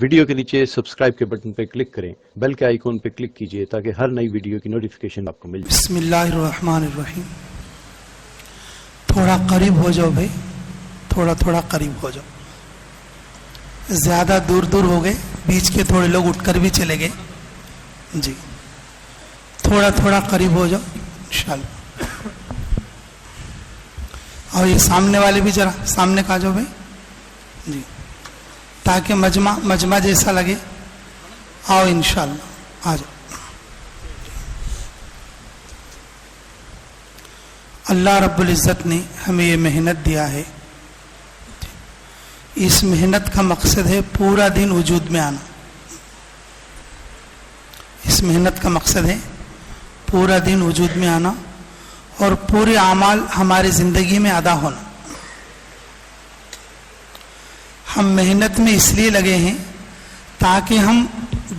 Video کے نیچے subscribe کے بٹن پہ کلک کریں، بیل کے آئیکن پہ کلک کیجئے تاکہ ہر نئی ویڈیو کی نوٹیفیکیشن آپ کو مل جائے۔ بسم اللہ الرحمن الرحیم۔ تھوڑا قریب ہو جاؤ بھائی، تھوڑا قریب ہو جاؤ، زیادہ دور ہو گئے، بیچ کے تھوڑے لوگ اٹھ کر بھی چلے گئے جی، تھوڑا قریب ہو جاؤ انشاءاللہ۔ اور یہ سامنے والے بھی ذرا سامنے کا جاؤ بھائی جی، تاکہ مجمع جیسا لگے۔ آؤ انشاءاللہ آ جاؤ۔ اللہ رب العزت نے ہمیں یہ محنت دیا ہے، اس محنت کا مقصد ہے پورا دن وجود میں آنا۔ اس محنت کا مقصد ہے پورا دن وجود میں آنا اور پورے اعمال ہماری زندگی میں ادا ہونا۔ ہم محنت میں اس لیے لگے ہیں تاکہ ہم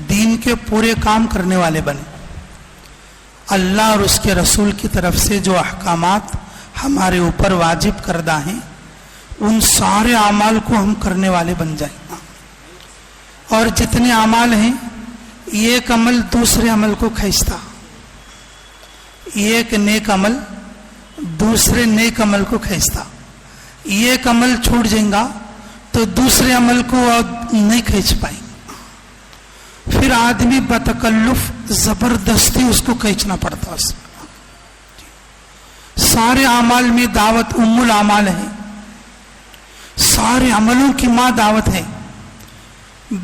دین کے پورے کام کرنے والے بنیں۔ اللہ اور اس کے رسول کی طرف سے جو احکامات ہمارے اوپر واجب کردہ ہیں ان سارے اعمال کو ہم کرنے والے بن جائیں۔ اور جتنے اعمال ہیں ایک عمل دوسرے عمل کو کھینچتا، ایک نیک عمل دوسرے نیک عمل کو کھینچتا، ایک عمل چھوٹ جائے گا تو دوسرے عمل کو نہیں کھینچ پائیں، پھر آدمی بتکلف زبردستی اس کو کھینچنا پڑتا۔ اس سارے اعمال میں دعوت ام الاعمال ہے، سارے عملوں کی ماں دعوت ہے۔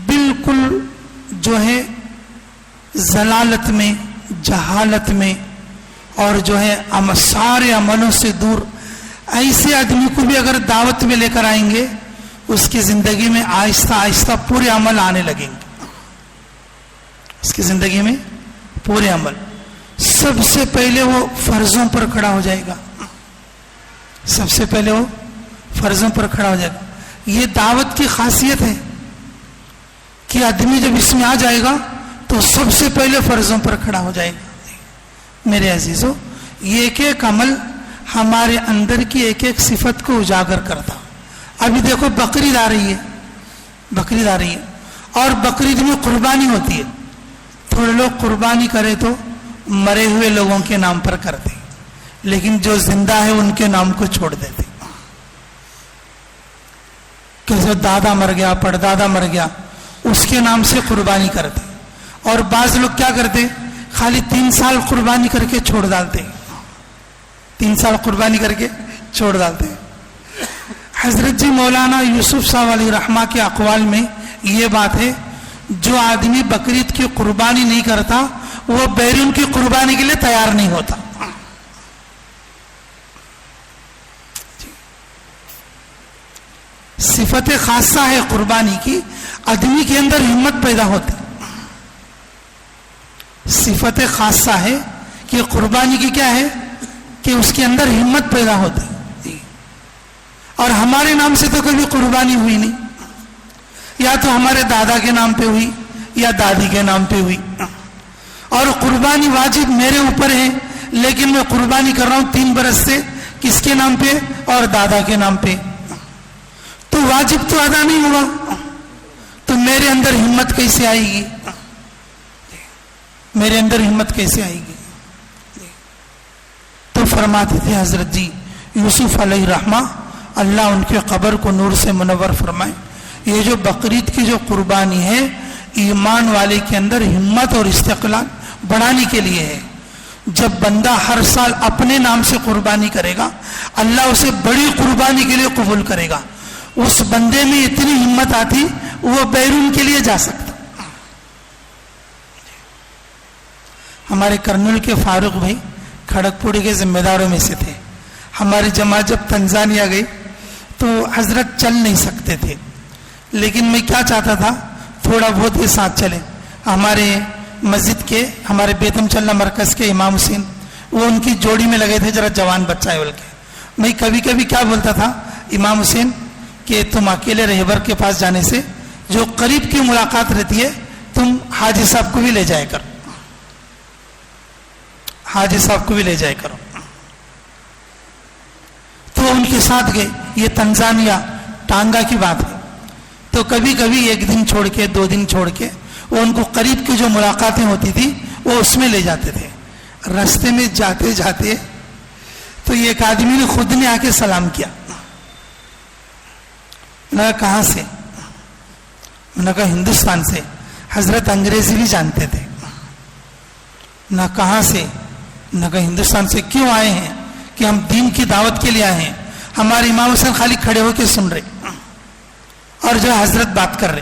بالکل جو ہے ضلالت میں، جہالت میں اور جو ہے سارے عملوں سے دور ایسے آدمی کو بھی اگر دعوت میں لے کر آئیں گے اس کی زندگی میں آہستہ آہستہ پورے عمل آنے لگیں گے۔ اس کی زندگی میں پورے عمل، سب سے پہلے وہ فرضوں پر کھڑا ہو جائے گا، سب سے پہلے وہ فرضوں پر کھڑا ہو جائے گا۔ یہ دعوت کی خاصیت ہے کہ آدمی جب اس میں آ جائے گا تو سب سے پہلے فرضوں پر کھڑا ہو جائے گا۔ میرے عزیزو، یہ ایک ایک عمل ہمارے اندر کی ایک ایک صفت کو اجاگر کرتا۔ ابھی دیکھو بقرعید آ رہی ہے اور بقرعید میں قربانی ہوتی ہے۔ تھوڑے لوگ قربانی کرے تو مرے ہوئے لوگوں کے نام پر کرتے، لیکن جو زندہ ہے ان کے نام کو چھوڑ دیتے۔ کہ دادا مر گیا، پردادا مر گیا، اس کے نام سے قربانی کرتے۔ اور بعض لوگ کیا کرتے، خالی 3 سال قربانی کر کے چھوڑ ڈالتے، 3 سال قربانی کر کے چھوڑ ڈالتے۔ حضرت جی مولانا یوسف صاحب علیہ رحمہ کے اقوال میں یہ بات ہے، جو آدمی بقرعید کی قربانی نہیں کرتا وہ بیرون کی قربانی کے لیے تیار نہیں ہوتا۔ صفت خاصہ ہے قربانی کی، آدمی کے اندر ہمت پیدا ہوتی۔ صفت خاصہ ہے کہ قربانی کی کیا ہے کہ اس کے اندر ہمت پیدا ہوتی۔ اور ہمارے نام سے تو کبھی قربانی ہوئی نہیں، یا تو ہمارے دادا کے نام پہ ہوئی یا دادی کے نام پہ ہوئی۔ اور قربانی واجب میرے اوپر ہے، لیکن میں قربانی کر رہا ہوں 3 برس سے، کس کے نام پہ؟ اور دادا کے نام پہ۔ تو واجب تو ادا نہیں ہوا، تو میرے اندر ہمت کیسے آئے گی؟ میرے اندر ہمت کیسے آئے گی؟ تو فرماتے تھے حضرت جی یوسف علیہ رحمہ، اللہ ان کے قبر کو نور سے منور فرمائے، یہ جو بقرعید کی جو قربانی ہے ایمان والے کے اندر ہمت اور استقلال بڑھانے کے لیے ہے۔ جب بندہ ہر سال اپنے نام سے قربانی کرے گا اللہ اسے بڑی قربانی کے لیے قبول کرے گا۔ اس بندے میں اتنی ہمت آتی وہ بیرون کے لیے جا سکتا۔ ہمارے کرنول کے فاروق بھائی کھڑک پوڑی کے ذمہ داروں میں سے تھے۔ ہماری جماعت جب تنزانیہ گئی تو حضرت چل نہیں سکتے تھے، لیکن میں کیا چاہتا تھا تھوڑا بہت یہ ساتھ چلے۔ ہمارے مسجد کے، ہمارے بیتم چلنا مرکز کے امام حسین، وہ ان کی جوڑی میں لگے تھے، ذرا جوان بچہ ہے بول کے۔ میں کبھی کبھی کیا بولتا تھا امام حسین کہ تم اکیلے رہبر کے پاس جانے سے جو قریب کی ملاقات رہتی ہے تم حاجی صاحب کو بھی لے جائے کرو، حاجی صاحب کو بھی لے جائے کرو۔ تو ان کے ساتھ گئے۔ یہ تنزانیہ ٹانگا کی بات ہے۔ تو کبھی کبھی ایک دن چھوڑ کے 2 دن چھوڑ کے وہ ان کو قریب کی جو ملاقاتیں ہوتی تھی وہ اس میں لے جاتے تھے. راستے میں جاتے جاتے تو ایک آدمی نے خود نے آ کے سلام کیا. میں نے کہا کہاں سے؟ میں نے کہا ہندوستان سے. حضرت انگریزی بھی جانتے تھے. نہ کہاں سے؟ نہ کہا ہندوستان سے. کیوں آئے ہیں؟ کہ ہم دین کی دعوت کے لیے آئے ہیں. ہمارے امام حسین خالی کھڑے ہو کے سن رہے اور جو حضرت بات کر رہے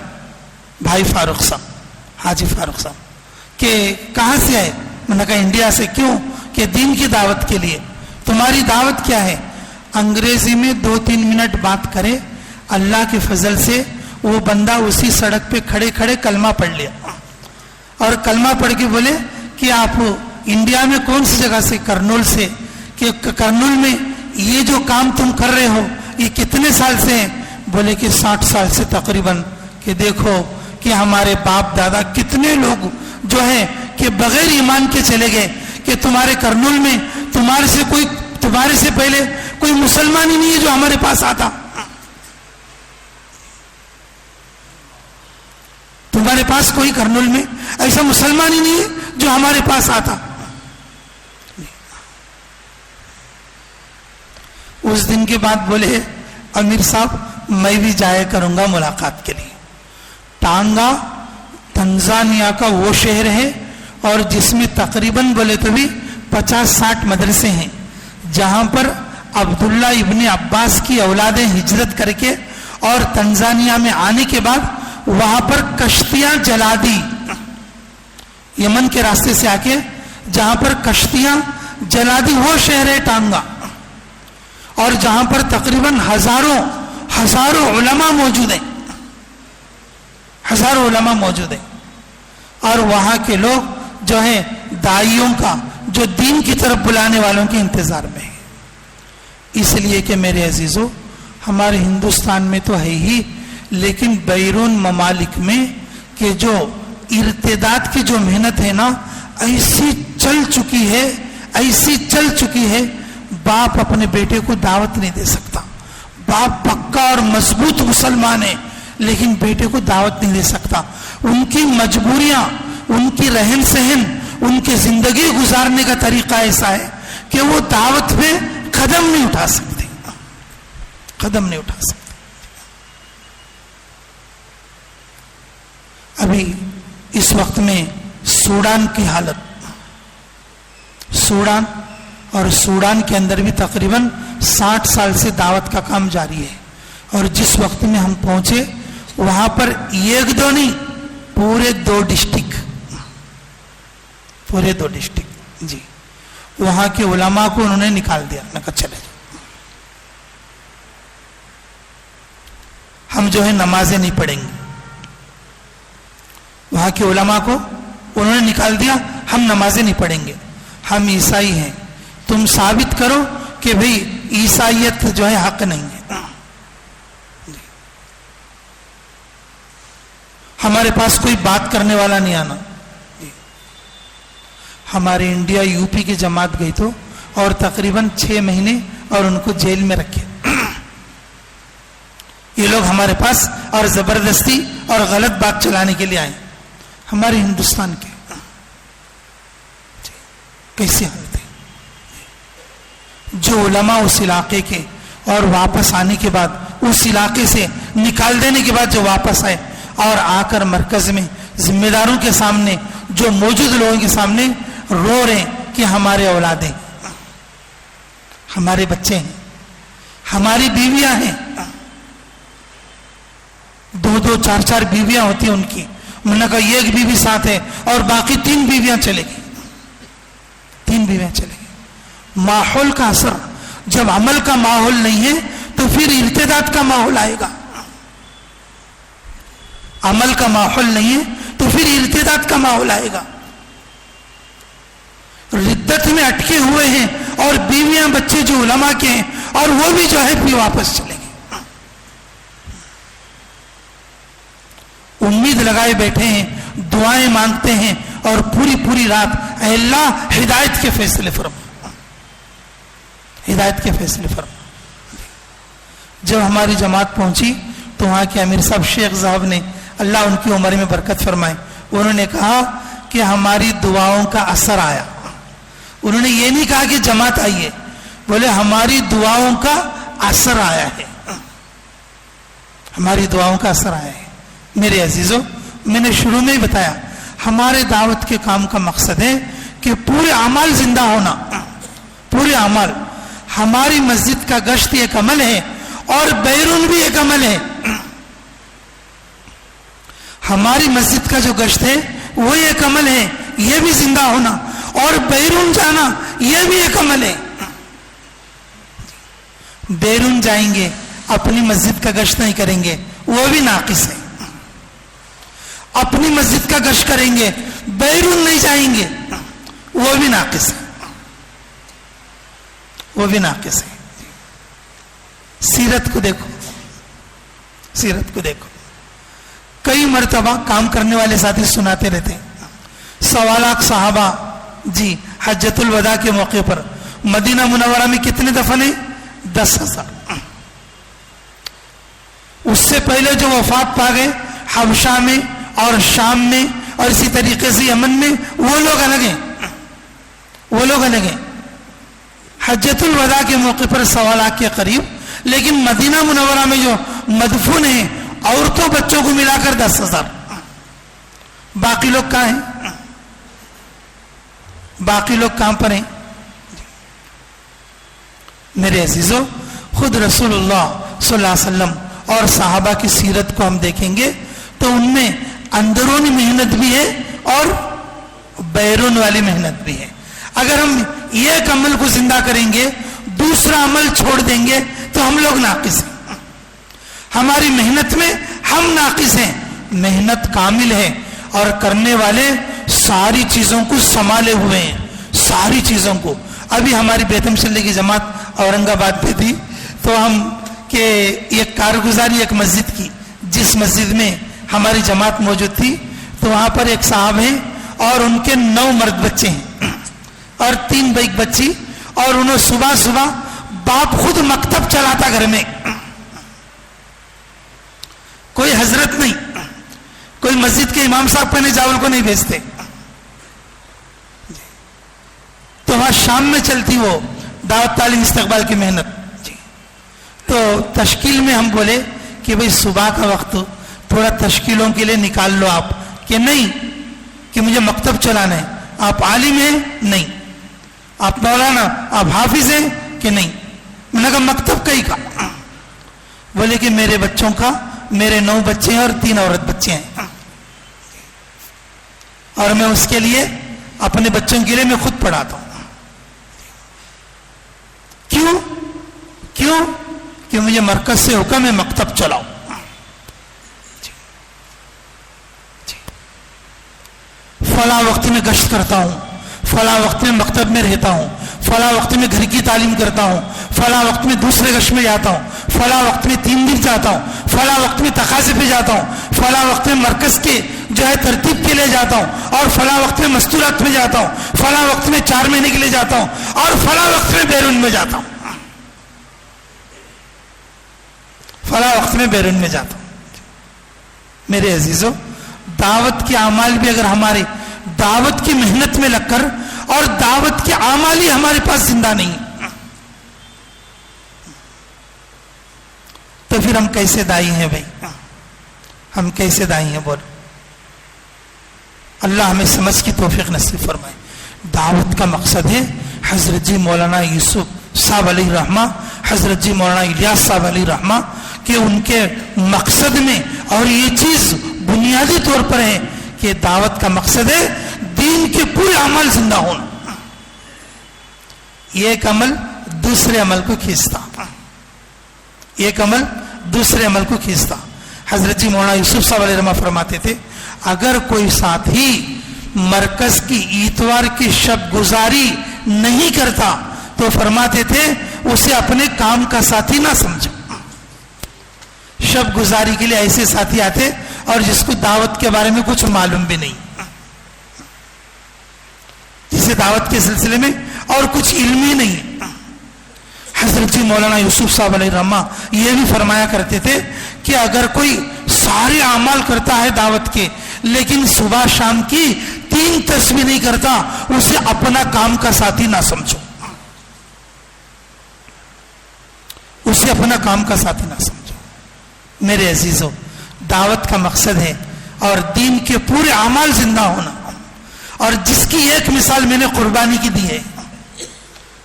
بھائی فاروق صاحب, حاجی فاروق صاحب, کہ کہاں سے آئے؟ میں نے کہا انڈیا سے. کیوں؟ کہ دین کی دعوت کے لیے. تمہاری دعوت کیا ہے؟ انگریزی میں 2-3 منٹ بات کرے, اللہ کے فضل سے وہ بندہ اسی سڑک پہ کھڑے کھڑے کلمہ پڑھ لیا, اور کلمہ پڑھ کے بولے کہ آپ انڈیا میں کون سی جگہ سے؟ کرنول سے. کہ کرنول میں یہ جو کام تم کر رہے ہو یہ کتنے سال سے ہیں؟ بولے کہ 60 سال سے تقریباً. کہ دیکھو کہ ہمارے باپ دادا کتنے لوگ جو ہیں کہ بغیر ایمان کے چلے گئے, کہ تمہارے کرنول میں تمہارے سے پہلے کوئی مسلمان ہی نہیں ہے جو ہمارے پاس آتا. تمہارے پاس کوئی کرنول میں ایسا مسلمان ہی نہیں ہے جو ہمارے پاس آتا. اس دن کے بعد بولے امیر صاحب میں بھی جایا کروں گا ملاقات کے لیے. ٹانگا تنزانیہ کا وہ شہر ہے اور جس میں تقریباً بولے تو بھی 50-60 مدرسے ہیں, جہاں پر عبداللہ ابن عباس کی اولادیں ہجرت کر کے اور تنزانیہ میں آنے کے بعد وہاں پر کشتیاں جلا دی. یمن کے راستے سے آ کے جہاں پر کشتیاں جلا دی وہ شہر ہے ٹانگا, اور جہاں پر تقریباً ہزاروں علماء موجود ہیں, ہزاروں علماء موجود ہیں. اور وہاں کے لوگ جو ہیں داعیوں کا, جو دین کی طرف بلانے والوں کے انتظار میں ہیں. اس لیے کہ میرے عزیزو, ہمارے ہندوستان میں تو ہے ہی, لیکن بیرون ممالک میں کہ جو ارتداد کی جو محنت ہے نا, ایسی چل چکی ہے, باپ اپنے بیٹے کو دعوت نہیں دے سکتا. باپ پکا اور مضبوط مسلمان ہے لیکن بیٹے کو دعوت نہیں دے سکتا. ان کی مجبوریاں, ان کی رہن سہن, ان کی زندگی گزارنے کا طریقہ ایسا ہے کہ وہ دعوت پہ قدم نہیں اٹھا سکتے. ابھی اس وقت میں سوڈان کی حالت, سوڈان کے اندر بھی تقریباً 60 سال سے دعوت کا کام جاری ہے. اور جس وقت میں ہم پہنچے وہاں پر ایک دو نہیں, پورے 2 ڈسٹرکٹ جی, وہاں کے علماء کو انہوں نے نکال دیا. میں کہا چلے ہم جو ہے نمازیں نہیں پڑھیں گے. وہاں کے علماء کو انہوں نے نکال دیا, ہم نمازیں نہیں پڑھیں گے, ہم عیسائی ہیں, تم ثابت کرو کہ بھئی عیسائیت جو ہے حق نہیں ہے. ہمارے پاس کوئی بات کرنے والا نہیں آنا. ہمارے انڈیا یو پی کی جماعت گئی تو, اور تقریباً 6 مہینے اور ان کو جیل میں رکھے. یہ لوگ ہمارے پاس اور زبردستی اور غلط بات چلانے کے لیے آئے. ہمارے ہندوستان کے کیسی حالت ہے. جو علماء اس علاقے کے اور واپس آنے کے بعد, اس علاقے سے نکال دینے کے بعد جو واپس آئے اور آ کر مرکز میں ذمہ داروں کے سامنے, جو موجود لوگوں کے سامنے رو رہے ہیں کہ ہمارے اولادیں, ہمارے بچے ہیں, ہماری بیویاں ہیں, 2-2, 4-4 بیویاں ہوتی ہیں ان کی. میں نے کہا ایک بیوی ساتھ ہے اور باقی 3 بیویاں چلے گئی. ماحول کا اثر, جب عمل کا ماحول نہیں ہے تو پھر ارتداد کا ماحول آئے گا. عمل کا ماحول نہیں ہے تو پھر ارتداد کا ماحول آئے گا. ردت میں اٹکے ہوئے ہیں اور بیویاں بچے جو علماء کے ہیں اور وہ بھی جو ہے پھر واپس چلے گئے. امید لگائے بیٹھے ہیں, دعائیں مانگتے ہیں اور پوری رات, اے اللہ ہدایت کے فیصلے فرما, ہدایت کے فیصلے فرما. جب ہماری جماعت پہنچی تو وہاں کے امیر صاحب شیخ صاحب نے اللہ ان کی عمر میں برکت فرمائے, انہوں نے کہا کہ ہماری دعاؤں کا اثر آیا. انہوں نے یہ نہیں کہا کہ جماعت آئی ہے, بولے ہماری دعاؤں کا اثر آیا ہے, ہماری دعاؤں کا اثر آیا ہے. میرے عزیزوں, میں نے شروع میں ہی بتایا ہمارے دعوت کے کام کا مقصد ہے کہ پورے اعمال زندہ ہونا, پورے اعمال. ہماری مسجد کا گشت ایک عمل ہے اور بیرون بھی ایک عمل ہے. ہماری مسجد کا جو گشت ہے وہ ایک عمل ہے, یہ بھی زندہ ہونا, اور بیرون جانا یہ بھی ایک عمل ہے. بیرون جائیں گے اپنی مسجد کا گشت نہیں کریں گے, وہ بھی ناقص ہے. اپنی مسجد کا گشت کریں گے بیرون نہیں جائیں گے, وہ بھی ناقص ہے, وہ بھی ناقص ہے. سیرت کو دیکھو, سیرت کو دیکھو. کئی مرتبہ کام کرنے والے ساتھی سناتے رہتے ہیں, 1.25 لاکھ صحابہ جی حجۃ الوداع کے موقع پر مدینہ منورہ میں کتنے دفن ہیں؟ 10,000. اس سے پہلے جو وفات پا گئے حبشہ میں اور شام میں اور اسی طریقے سے یمن میں, وہ لوگ الگ ہیں, وہ لوگ الگ ہیں. حجۃ الوداع کے موقع پر 1.25 لاکھ کے قریب, لیکن مدینہ منورہ میں جو مدفون ہیں عورتوں بچوں کو ملا کر 10,000. باقی لوگ کہاں ہیں؟ باقی لوگ کہاں پر ہیں؟ میرے عزیزوں, خود رسول اللہ صلی اللہ علیہ وسلم اور صحابہ کی سیرت کو ہم دیکھیں گے تو ان میں اندرونی محنت بھی ہے اور بیرون والی محنت بھی ہے. اگر ہم ایک عمل کو زندہ کریں گے دوسرا عمل چھوڑ دیں گے تو ہم لوگ ناقص ہیں. ہماری محنت میں ہم ناقص ہیں. محنت کامل ہے اور کرنے والے ساری چیزوں کو سنبھالے ہوئے ہیں, ساری چیزوں کو. ابھی ہماری بیتم شلے کی جماعت اورنگ آباد پہ تھی تو ہم کہ ایک کارگزاری ایک مسجد کی, جس مسجد میں ہماری جماعت موجود تھی تو وہاں پر ایک صاحب ہیں اور ان کے 9 مرد بچے ہیں اور 3 بیک بچی, اور انہوں صبح صبح باپ خود مکتب چلاتا گھر میں, کوئی حضرت نہیں, کوئی مسجد کے امام صاحب پہنے چاول کو نہیں بھیجتے. تو وہاں شام میں چلتی وہ دعوت تعلیم استقبال کی محنت. تو تشکیل میں ہم بولے کہ بھئی صبح کا وقت تھوڑا تشکیلوں کے لیے نکال لو آپ, کہ نہیں کہ مجھے مکتب چلانا ہے. آپ عالم ہیں؟ نہیں. آپ مولانا, آپ حافظ ہیں کہ نہیں؟ میں نے کہا مکتب کا ہی کہا. بولے کہ میرے بچوں کا, میرے 9 بچے ہیں اور 3 عورت بچے ہیں, اور میں اس کے لیے اپنے بچوں کے لیے میں خود پڑھاتا ہوں. کیوں؟ کیوں کہ مجھے مرکز سے حکم ہے مکتب چلاؤ. فلاں وقت میں گشت کرتا ہوں, فلاں وقت میں مکتب میں رہتا ہوں, فلاں وقت میں گھر کی تعلیم کرتا ہوں, فلاں وقت میں دوسرے گشت میں جاتا ہوں, فلاں وقت میں 3 دن جاتا ہوں, فلاں وقت میں تقاضے پہ جاتا ہوں, فلاں وقت میں مرکز کے جو ہے ترتیب کے لیے جاتا ہوں, اور فلاں وقت میں مستورات میں جاتا ہوں, فلاں وقت میں 4 مہینے کے لیے جاتا ہوں, اور فلاں وقت میں بیرون میں جاتا ہوں, فلاں وقت میں بیرون میں جاتا ہوں. میرے عزیزوں, دعوت کے اعمال بھی اگر ہمارے دعوت کی محنت میں لگ کر اور دعوت کے اعمال ہی ہمارے پاس زندہ نہیں تو پھر ہم کیسے دائی ہیں بھائی؟ ہم کیسے دائی ہیں؟ بول. اللہ ہمیں سمجھ کی توفیق نصیب فرمائے. دعوت کا مقصد ہے حضرت جی مولانا یوسف صاحب علیہ رحمہ, حضرت جی مولانا الیاس صاحب علیہ رحمہ, کہ ان کے مقصد میں, اور یہ چیز بنیادی طور پر ہے کہ دعوت کا مقصد ہے دین کے پورے عمل زندہ ہونا. ایک عمل دوسرے عمل کو کھینچتا, ایک عمل دوسرے عمل کو کھینچتا. حضرت جی مولانا یوسف صاحب علیہ رحمہ فرماتے تھے اگر کوئی ساتھی مرکز کی اتوار کی شب گزاری نہیں کرتا تو فرماتے تھے اسے اپنے کام کا ساتھی نہ سمجھو. شب گزاری کے لیے ایسے ساتھی آتے اور جس کو دعوت کے بارے میں کچھ معلوم بھی نہیں, جسے دعوت کے سلسلے میں اور کچھ علم ہی نہیں. حضرت جی مولانا یوسف صاحب علیہ رحمہ یہ بھی فرمایا کرتے تھے کہ اگر کوئی سارے اعمال کرتا ہے دعوت کے لیکن صبح شام کی 3 تسبیح نہیں کرتا، اسے اپنا کام کا ساتھی نہ سمجھو، اسے اپنا کام کا ساتھی نہ سمجھو۔ میرے عزیزو، دعوت کا مقصد ہے اور دین کے پورے اعمال زندہ ہونا، اور جس کی ایک مثال میں نے قربانی کی دی ہے،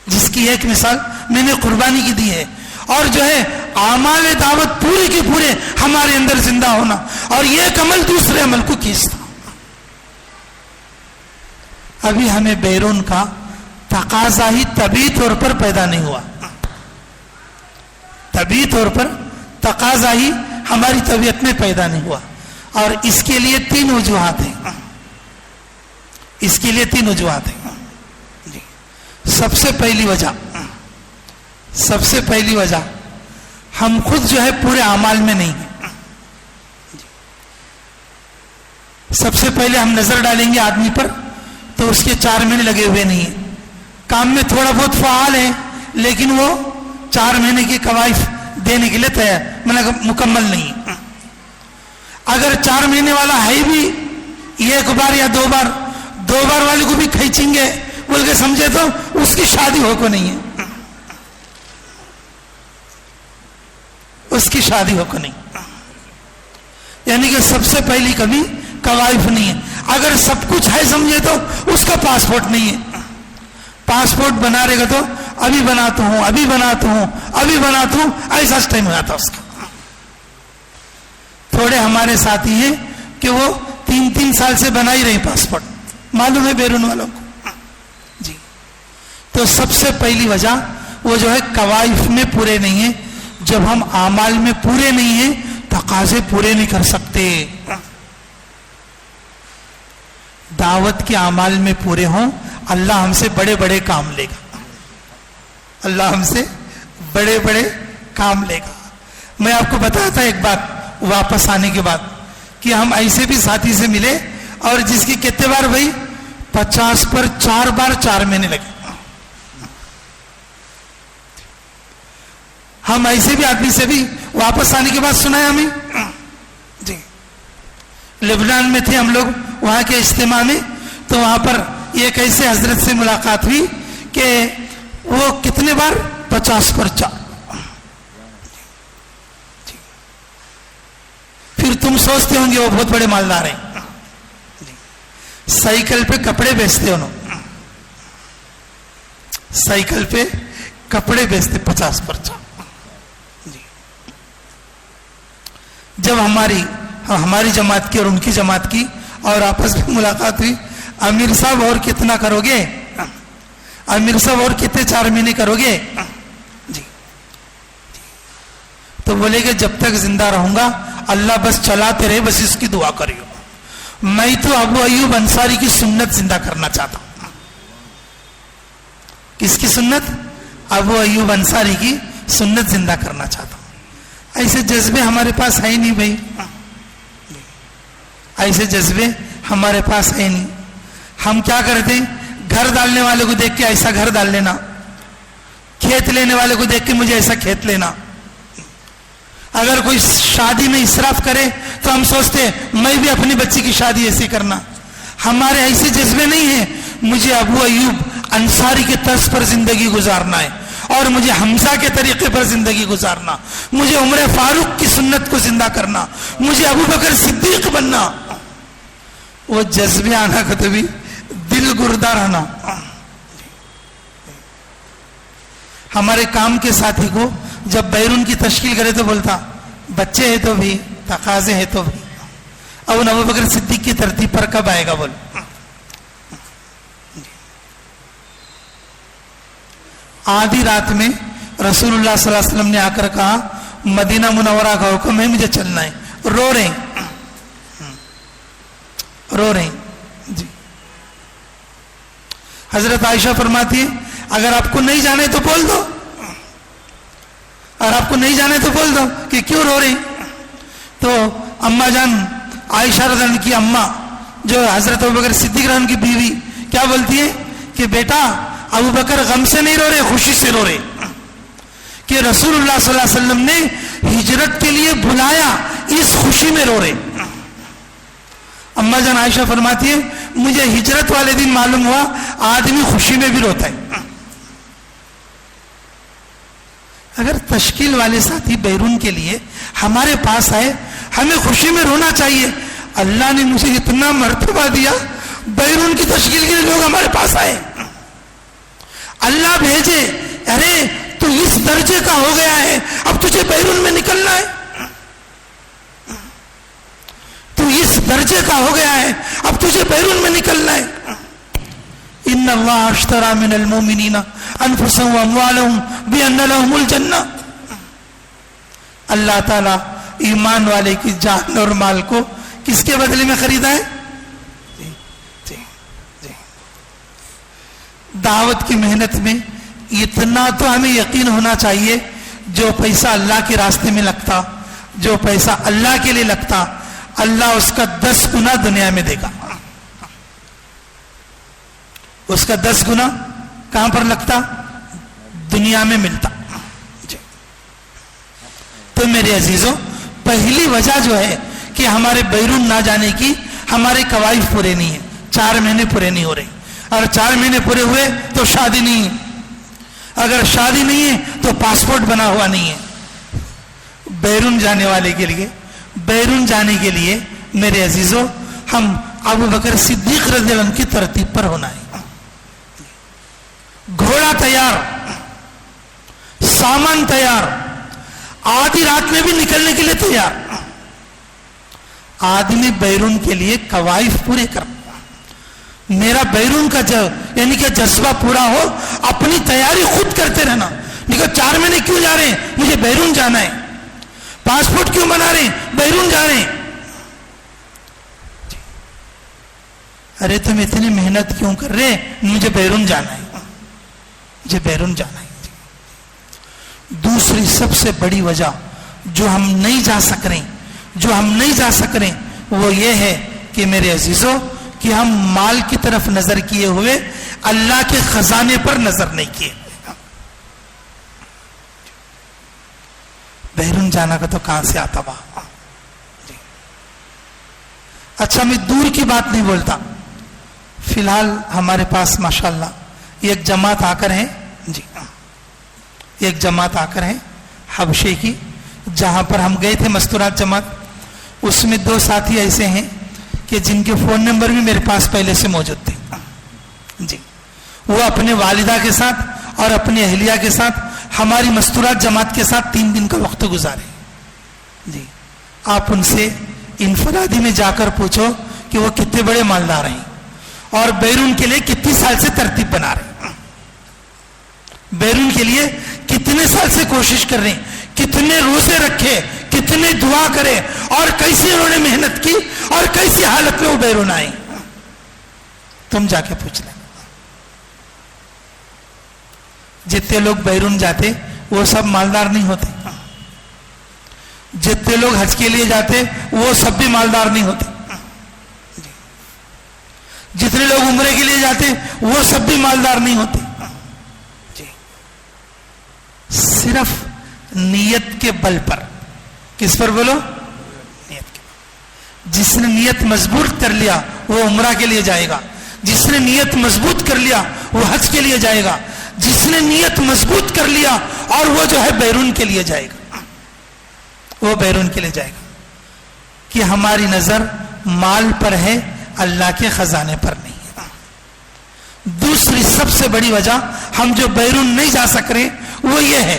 جس کی ایک مثال میں نے قربانی کی دی ہے، اور جو ہے اعمال دعوت پورے کے پورے ہمارے اندر زندہ ہونا، اور ایک عمل دوسرے عمل کو کھینچتا۔ ابھی ہمیں بیرون کا تقاضا ہی طبعی طور پر پیدا نہیں ہوا، طبعی طور پر تقاضا ہی ہماری طبیعت میں پیدا نہیں ہوا، اور اس کے لیے 3 وجوہات ہیں، اس کے لیے 3 وجوہات ہیں۔ سب سے پہلی وجہ ہم خود جو ہے پورے اعمال میں نہیں ہیں۔ سب سے پہلے ہم نظر ڈالیں گے آدمی پر تو اس کے 4 مہینے لگے ہوئے نہیں ہیں، کام میں تھوڑا بہت فعال ہے لیکن وہ 4 مہینے کی قوائف دینے کے لیے تیار مکمل نہیں ہے۔ اگر 4 مہینے والا ہے بھی 1 بار یا 2 بار والے کو بھی کھینچیں گے بول کے سمجھے تو اس کی شادی ہو کو نہیں ہے، اس کی شادی ہو کو نہیں، یعنی کہ سب سے پہلی کبھی قوائف نہیں ہے۔ اگر سب کچھ ہے سمجھے تو اس کا پاسپورٹ نہیں ہے، پاسپورٹ بنا رہے گا تو ابھی بناتا ہوں ایسا ٹائم آتا اس کا۔ تھوڑے ہمارے ساتھی ہیں کہ وہ 3 سال سے بنا ہی رہے پاسپورٹ، معلوم ہے بیرون والوں کو جی۔ تو سب سے پہلی وجہ وہ جو ہے قوائف میں پورے نہیں ہیں۔ جب ہم اعمال میں پورے نہیں ہیں تقاضے پورے نہیں کر سکتے۔ دعوت کے اعمال میں پورے ہوں، اللہ ہم سے بڑے بڑے کام لے گا، اللہ ہم سے بڑے بڑے کام لے گا۔ میں آپ کو بتایا تھا ایک بات واپس آنے کے بعد کہ ہم ایسے بھی ساتھی سے ملے اور جس کی کتنے بار بھائی 50 پر 4 بار 4 مہینے لگے۔ ہم ایسے بھی آدمی سے بھی واپس آنے کے بعد سنا ہے ہمیں جی۔ لبنان میں تھے ہم لوگ وہاں کے اجتماع میں، تو وہاں پر ایک ایسے حضرت سے ملاقات ہوئی کہ وہ کتنے بار 50 پر 4۔ پھر تم سوچتے ہوں گے وہ بہت بڑے مالدار ہیں، سائیکل پہ کپڑے بیچتے انہوں، سائیکل پہ کپڑے بیچتے 50 پر 4۔ جب ہماری جماعت کی اور ان کی جماعت کی اور آپس میں ملاقات ہوئی، امیر صاحب اور کتنا کرو گے، امیر صاحب اور کتنے 4 مہینے کرو گے جی۔ تو بولے کہ جب تک زندہ رہوں گا اللہ بس چلاتے رہے، بس اس کی دعا کریو۔ میں تو ابو ایوب انصاری کی سنت زندہ کرنا چاہتا ہوں۔ کس کی سنت؟ ابو ایوب انصاری کی سنت زندہ کرنا چاہتا ہوں۔ ایسے جذبے ہمارے پاس ہے نہیں بھائی، ایسے جذبے ہمارے پاس ہے نہیں۔ ہم کیا کرتے ہیں، گھر ڈالنے والے کو دیکھ کے ایسا گھر ڈال لینا، کھیت لینے والے کو دیکھ کے مجھے ایسا کھیت لینا۔ اگر کوئی شادی میں اسراف کرے تو ہم سوچتے ہیں میں بھی اپنی بچی کی شادی ایسے کرنا۔ ہمارے ایسے جذبے نہیں ہیں، مجھے ابو ایوب انصاری کے طرز پر زندگی گزارنا ہے، اور مجھے حمزہ کے طریقے پر زندگی گزارنا، مجھے عمر فاروق کی سنت کو زندہ کرنا، مجھے ابو بکر صدیق بننا۔ وہ جذبے آنا کبھی دل گردہ رہنا۔ ہمارے کام کے ساتھی کو جب بیرون کی تشکیل کرے تو بولتا بچے ہیں تو بھی، تقاضے ہیں تو بھی، اب ابو بکر صدیق کی ترتیب پر کب آئے گا بول۔ آدھی رات میں رسول اللہ صلی اللہ علیہ وسلم نے آ کر کہا مدینہ منورہ کا حکم ہے، مجھے چلنا ہے۔ رو رہے جی۔ حضرت عائشہ فرماتی ہے اگر آپ کو نہیں جانے تو بول دو، اگر آپ کو نہیں جانے تو بول دو کہ کیوں رو رہے ہیں۔ تو اماں جان عائشہ رضی اللہ عنہا کی اماں جو حضرت ابوبکر صدیق رضی اللہ عنہ کی بیوی کیا بولتی ہے کہ بیٹا ابو بکر غم سے نہیں رو رہے، خوشی سے رو رہے کہ رسول اللہ صلی اللہ علیہ وسلم نے ہجرت کے لیے بلایا اس خوشی میں رو رہے. اما جان عائشہ فرماتی ہے مجھے ہجرت والے دن معلوم ہوا آدمی خوشی میں بھی روتا ہے. اگر تشکیل والے ساتھی بیرون کے لیے ہمارے پاس آئے ہمیں خوشی میں رونا چاہیے. اللہ نے مجھے اتنا مرتبہ دیا بیرون کی تشکیل کے لیے لوگ ہمارے پاس آئے. اللہ بھیجے ارے تو اس درجے کا ہو گیا ہے اب تجھے بیرون میں نکلنا ہے. تو اس درجے کا ہو گیا ہے اب تجھے بیرون میں نکلنا ہے. ان اللہ اشترى من المؤمنین انفسهم واموالهم بان لهم الجنہ. اللہ تعالیٰ ایمان والے کی جان اور مال کو کس کے بدلے میں خریدا ہے؟ دعوت کی محنت میں اتنا تو ہمیں یقین ہونا چاہیے جو پیسہ اللہ کے راستے میں لگتا, جو پیسہ اللہ کے لیے لگتا, اللہ اس کا 10 گنا دنیا میں دے گا. اس کا 10 گنا کہاں پر لگتا؟ دنیا میں ملتا. تو میرے عزیزوں پہلی وجہ جو ہے کہ ہمارے بیرون نہ جانے کی ہمارے قوائف پورے نہیں ہیں. 4 مہینے پورے نہیں ہو رہے, اور 4 مہینے پورے ہوئے تو شادی نہیں ہے, اگر شادی نہیں ہے تو پاسپورٹ بنا ہوا نہیں ہے. بیرون جانے والے کے لیے, بیرون جانے کے لیے میرے عزیزوں ہم ابو بکر صدیق رضی اللہ عنہ کی ترتیب پر ہونا ہے. گھوڑا تیار, سامان تیار, آدھی رات میں بھی نکلنے کے لیے تیار. آدمی بیرون کے لیے قوائف پورے کر, میرا بیرون کا یعنی کہ جذبہ پورا ہو, اپنی تیاری خود کرتے رہنا. دیکھو 4 مہینے کیوں جا رہے ہیں؟ مجھے بیرون جانا ہے. پاسپورٹ کیوں بنا رہے ہیں؟ بیرون جا رہے ہیں. ارے تم اتنی محنت کیوں کر رہے ہیں؟ مجھے بیرون جانا ہے, مجھے بیرون جانا ہے. دوسری سب سے بڑی وجہ جو ہم نہیں جا سک رہے, جو ہم نہیں جا سک رہے وہ یہ ہے کہ میرے عزیزوں کہ ہم مال کی طرف نظر کیے ہوئے اللہ کے خزانے پر نظر نہیں کیے. بیرون جانا کا تو کہاں سے آتا با. اچھا میں دور کی بات نہیں بولتا, فی الحال ہمارے پاس ماشاءاللہ ایک جماعت آ کر ہے جی, ایک جماعت آ کر ہے حبشے کی, جہاں پر ہم گئے تھے مستورات جماعت. اس میں 2 ساتھی ایسے ہیں کہ جن کے فون نمبر بھی میرے پاس پہلے سے موجود تھے جی. وہ اپنے والدہ کے ساتھ اور اپنی اہلیہ کے ساتھ ہماری مستورات جماعت کے ساتھ 3 دن کا وقت گزارے جی. آپ ان سے انفرادی میں جا کر پوچھو کہ وہ کتنے بڑے مالدار ہیں اور بیرون کے لیے کتنی سال سے ترتیب بنا رہے ہیں, بیرون کے لیے کتنے سال سے کوشش کر رہے ہیں, کتنے روزے رکھے, کتنے دعا کرے, اور کیسی انہوں نے محنت کی اور کیسی حالت میں وہ بیرون آئے. تم جا کے پوچھ لیں. جتنے لوگ بیرون جاتے وہ سب مالدار نہیں ہوتے, جتنے لوگ حج کے لیے جاتے وہ سب بھی مالدار نہیں ہوتے, جتنے لوگ عمرے کے لیے جاتے وہ سب بھی مالدار نہیں ہوتے. صرف نیت کے بل پر. کس پر بولو؟ نیت کے بل. جس نے نیت مضبوط کر لیا وہ عمرہ کے لیے جائے گا, جس نے نیت مضبوط کر لیا وہ حج کے لیے جائے گا, جس نے نیت مضبوط کر لیا اور وہ جو ہے بیرون کے لیے جائے گا, وہ بیرون کے لیے جائے گا. کہ ہماری نظر مال پر ہے, اللہ کے خزانے پر نہیں ہے. دوسری سب سے بڑی وجہ ہم جو بیرون نہیں جا سک رہے وہ یہ ہے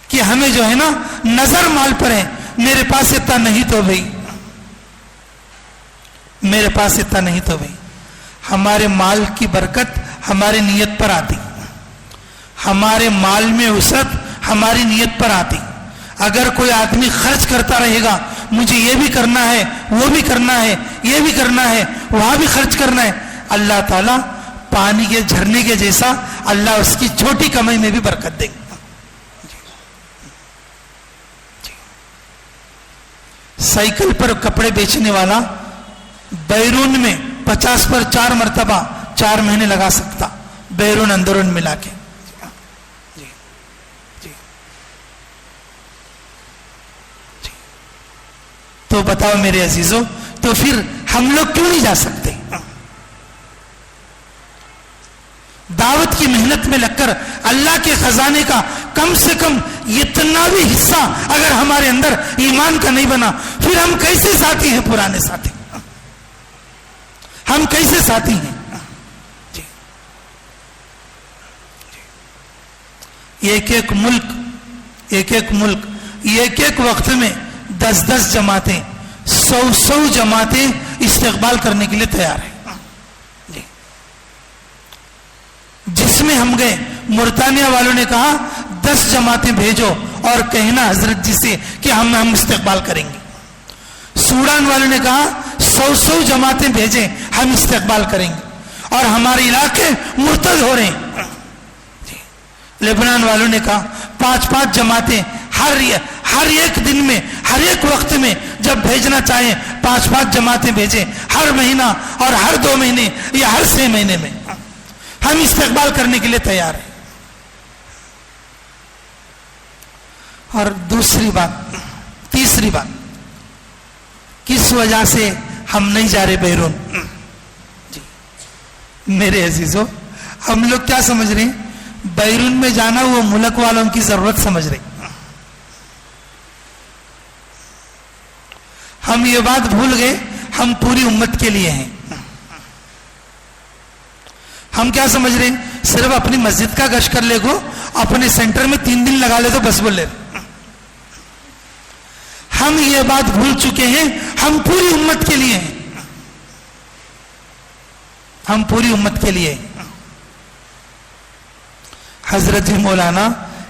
کہ ہمیں جو ہے نا نظر مال پر ہے. میرے پاس اتنا نہیں تو بھائی, میرے پاس اتنا نہیں تو بھائی. ہمارے مال کی برکت ہماری نیت پر آتی, ہمارے مال میں وسعت ہماری نیت پر آتی. اگر کوئی آدمی خرچ کرتا رہے گا, مجھے یہ بھی کرنا ہے, وہ بھی کرنا ہے, یہ بھی کرنا ہے, وہاں بھی خرچ کرنا ہے, اللہ تعالیٰ پانی کے جھرنے کے جیسا اللہ اس کی چھوٹی کمائی میں بھی برکت دے گا. سائیکل پر کپڑے بیچنے والا بیرون میں 50 پر 4 مرتبہ 4 مہینے لگا سکتا, بیرون اندرون ملا کے. تو بتاؤ میرے عزیزوں، تو پھر ہم لوگ کیوں نہیں جا سکتے؟ دعوت کی محنت میں لگ کر اللہ کے خزانے کا کم سے کم اتنا بھی حصہ اگر ہمارے اندر ایمان کا نہیں بنا، پھر ہم کیسے ساتھی ہیں؟ پرانے ساتھی ہم کیسے ساتھی ہیں؟ ایک ایک ملک ایک ایک وقت میں 10 جماعتیں 100 جماعتیں استقبال کرنے کے لیے تیار ہیں، جس میں ہم گئے مورتانیہ والوں نے کہا 10 جماعتیں بھیجو اور کہنا حضرت جی سے کہ ہم استقبال کریں گے۔ سوڈان والوں نے کہا 100 جماعتیں بھیجیں، ہم استقبال کریں گے، اور ہمارے علاقے مرتد ہو رہے ہیں۔ لبنان والوں نے کہا 5 جماعتیں ہر ایک دن میں، ہر ایک وقت میں جب بھیجنا چاہیں 5 جماعتیں بھیجیں، ہر مہینہ اور ہر 2 مہینے یا ہر 6 مہینے میں ہم استقبال کرنے کے لیے تیار ہیں۔ اور تیسری بات کس وجہ سے ہم نہیں جا رہے بیرون؟ میرے عزیزوں، ہم لوگ کیا سمجھ رہے ہیں؟ بیرون میں جانا وہ ملک والوں کی ضرورت سمجھ رہے۔ ہم یہ بات بھول گئے ہم پوری امت کے لیے ہیں۔ ہم کیا سمجھ رہے ہیں؟ صرف اپنی مسجد کا گشت کر لے گو، اپنے سینٹر میں 3 دن لگا لے تو بس بول لے۔ ہم یہ بات بھول چکے ہیں ہم پوری امت کے لیے ہیں، ہم پوری امت کے لیے۔ حضرت جی مولانا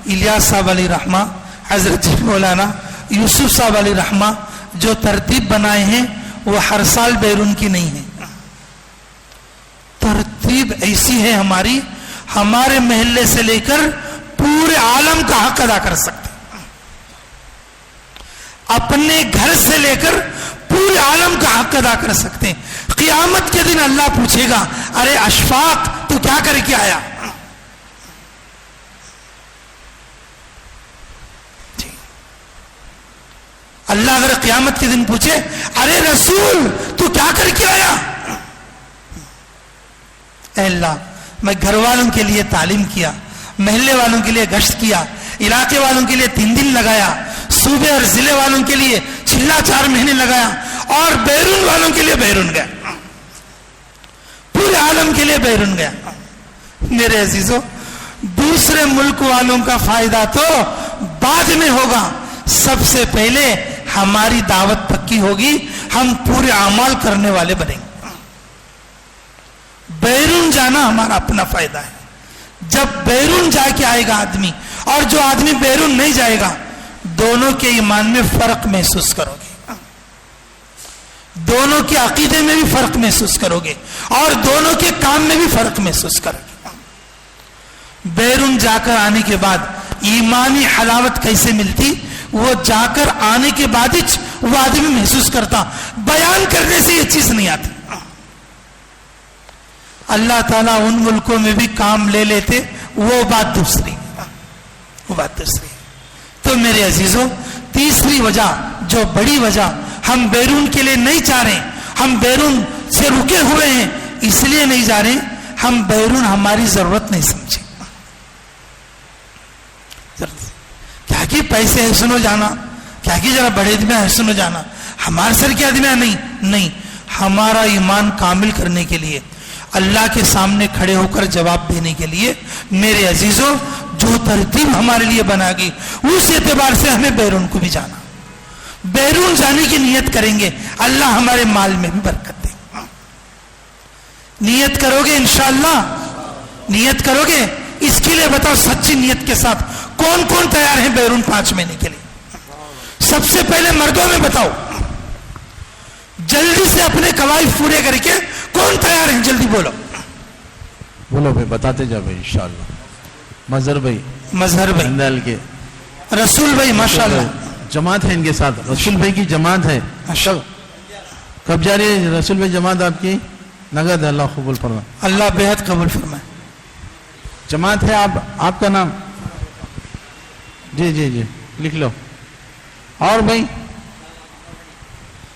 الیاس صاحب علیہ رحمہ، حضرت جی مولانا یوسف صاحب علیہ رحمہ جو ترتیب بنائے ہیں وہ ہر سال بیرون کی نہیں ہے۔ ترتیب ایسی ہے ہمارے محلے سے لے کر پورے عالم کا حق ادا کر سکتے، اپنے گھر سے لے کر پورے عالم کا حق ادا کر سکتے ہیں۔ قیامت کے دن اللہ پوچھے گا، ارے اشفاق تو کیا کر کے آیا؟ اللہ اگر قیامت کے دن پوچھے، ارے رسول تو کیا کر کے آیا؟ اے اللہ، میں گھر والوں کے لیے تعلیم کیا، محلے والوں کے لیے گشت کیا، علاقے والوں کے لیے 3 دن لگایا، صوبے اور ضلع والوں کے لیے 4 مہینے لگایا، اور بیرون والوں کے لیے بیرون گیا، پورے عالم کے لیے بیرون گیا۔ میرے عزیزوں، دوسرے ملک والوں کا فائدہ تو بعد میں ہوگا، سب سے پہلے ہماری دعوت پکی ہوگی، ہم پورے اعمال کرنے والے بنیں گے۔ بیرون جانا ہمارا اپنا فائدہ ہے۔ جب بیرون جا کے آئے گا آدمی اور جو آدمی بیرون نہیں جائے گا، دونوں کے ایمان میں فرق محسوس کرو گے، دونوں کے عقیدے میں بھی فرق محسوس کرو گے، اور دونوں کے کام میں بھی فرق محسوس کرو گے۔ بیرون جا کر آنے کے بعد ایمانی حلاوت کیسے ملتی، وہ جا کر آنے کے بعد وہ آدمی محسوس کرتا، بیان کرنے سے یہ چیز نہیں آتی۔ اللہ تعالیٰ ان ملکوں میں بھی کام لے لیتے، وہ بات دوسری۔ تو میرے عزیزوں، تیسری وجہ، جو بڑی وجہ ہم بیرون کے لیے نہیں چاہ رہے، ہم بیرون سے رکے ہوئے ہیں، اس لیے نہیں جا رہے، ہم بیرون ہماری ضرورت نہیں سمجھے۔ کیا کہ پیسے ہے سنو جانا، کیا کہ ذرا بڑے آدمی ہے سنو جانا، ہمارے سر کے آدمی نہیں، ہمارا ایمان کامل کرنے کے لیے، اللہ کے سامنے کھڑے ہو کر جواب دینے کے لیے، میرے عزیزوں، جو ترتیب ہمارے لیے بنا گی اس اعتبار سے ہمیں بیرون کو بھی جانا، بیرون جانے کی نیت کریں گے، اللہ ہمارے مال میں بھی برکت دے گا۔ نیت کرو گے انشاءاللہ، نیت کرو گے؟ اس کے لیے بتاؤ سچی نیت کے ساتھ کون کون تیار ہیں بیرون 5 مہینے کے لیے؟ سب سے پہلے مردوں میں بتاؤ، جلدی سے اپنے قواعد پورے کر کے کون تیار ہیں؟ جلدی بولو بھائی، بتاتے جا بھائی انشاءاللہ۔ مظہر بھائی اندال کے، رسول بھائی ماشاءاللہ جماعت ہے ان کے ساتھ، رسول بھائی کی جماعت ہے۔ کب جا رہی ہے رسول بھائی جماعت آپ کی؟ نگد، اللہ قبول فرمائے، اللہ بےحد قبول فرمائے۔ جماعت ہے آپ کا نام؟ جی لکھ لو۔ اور بھائی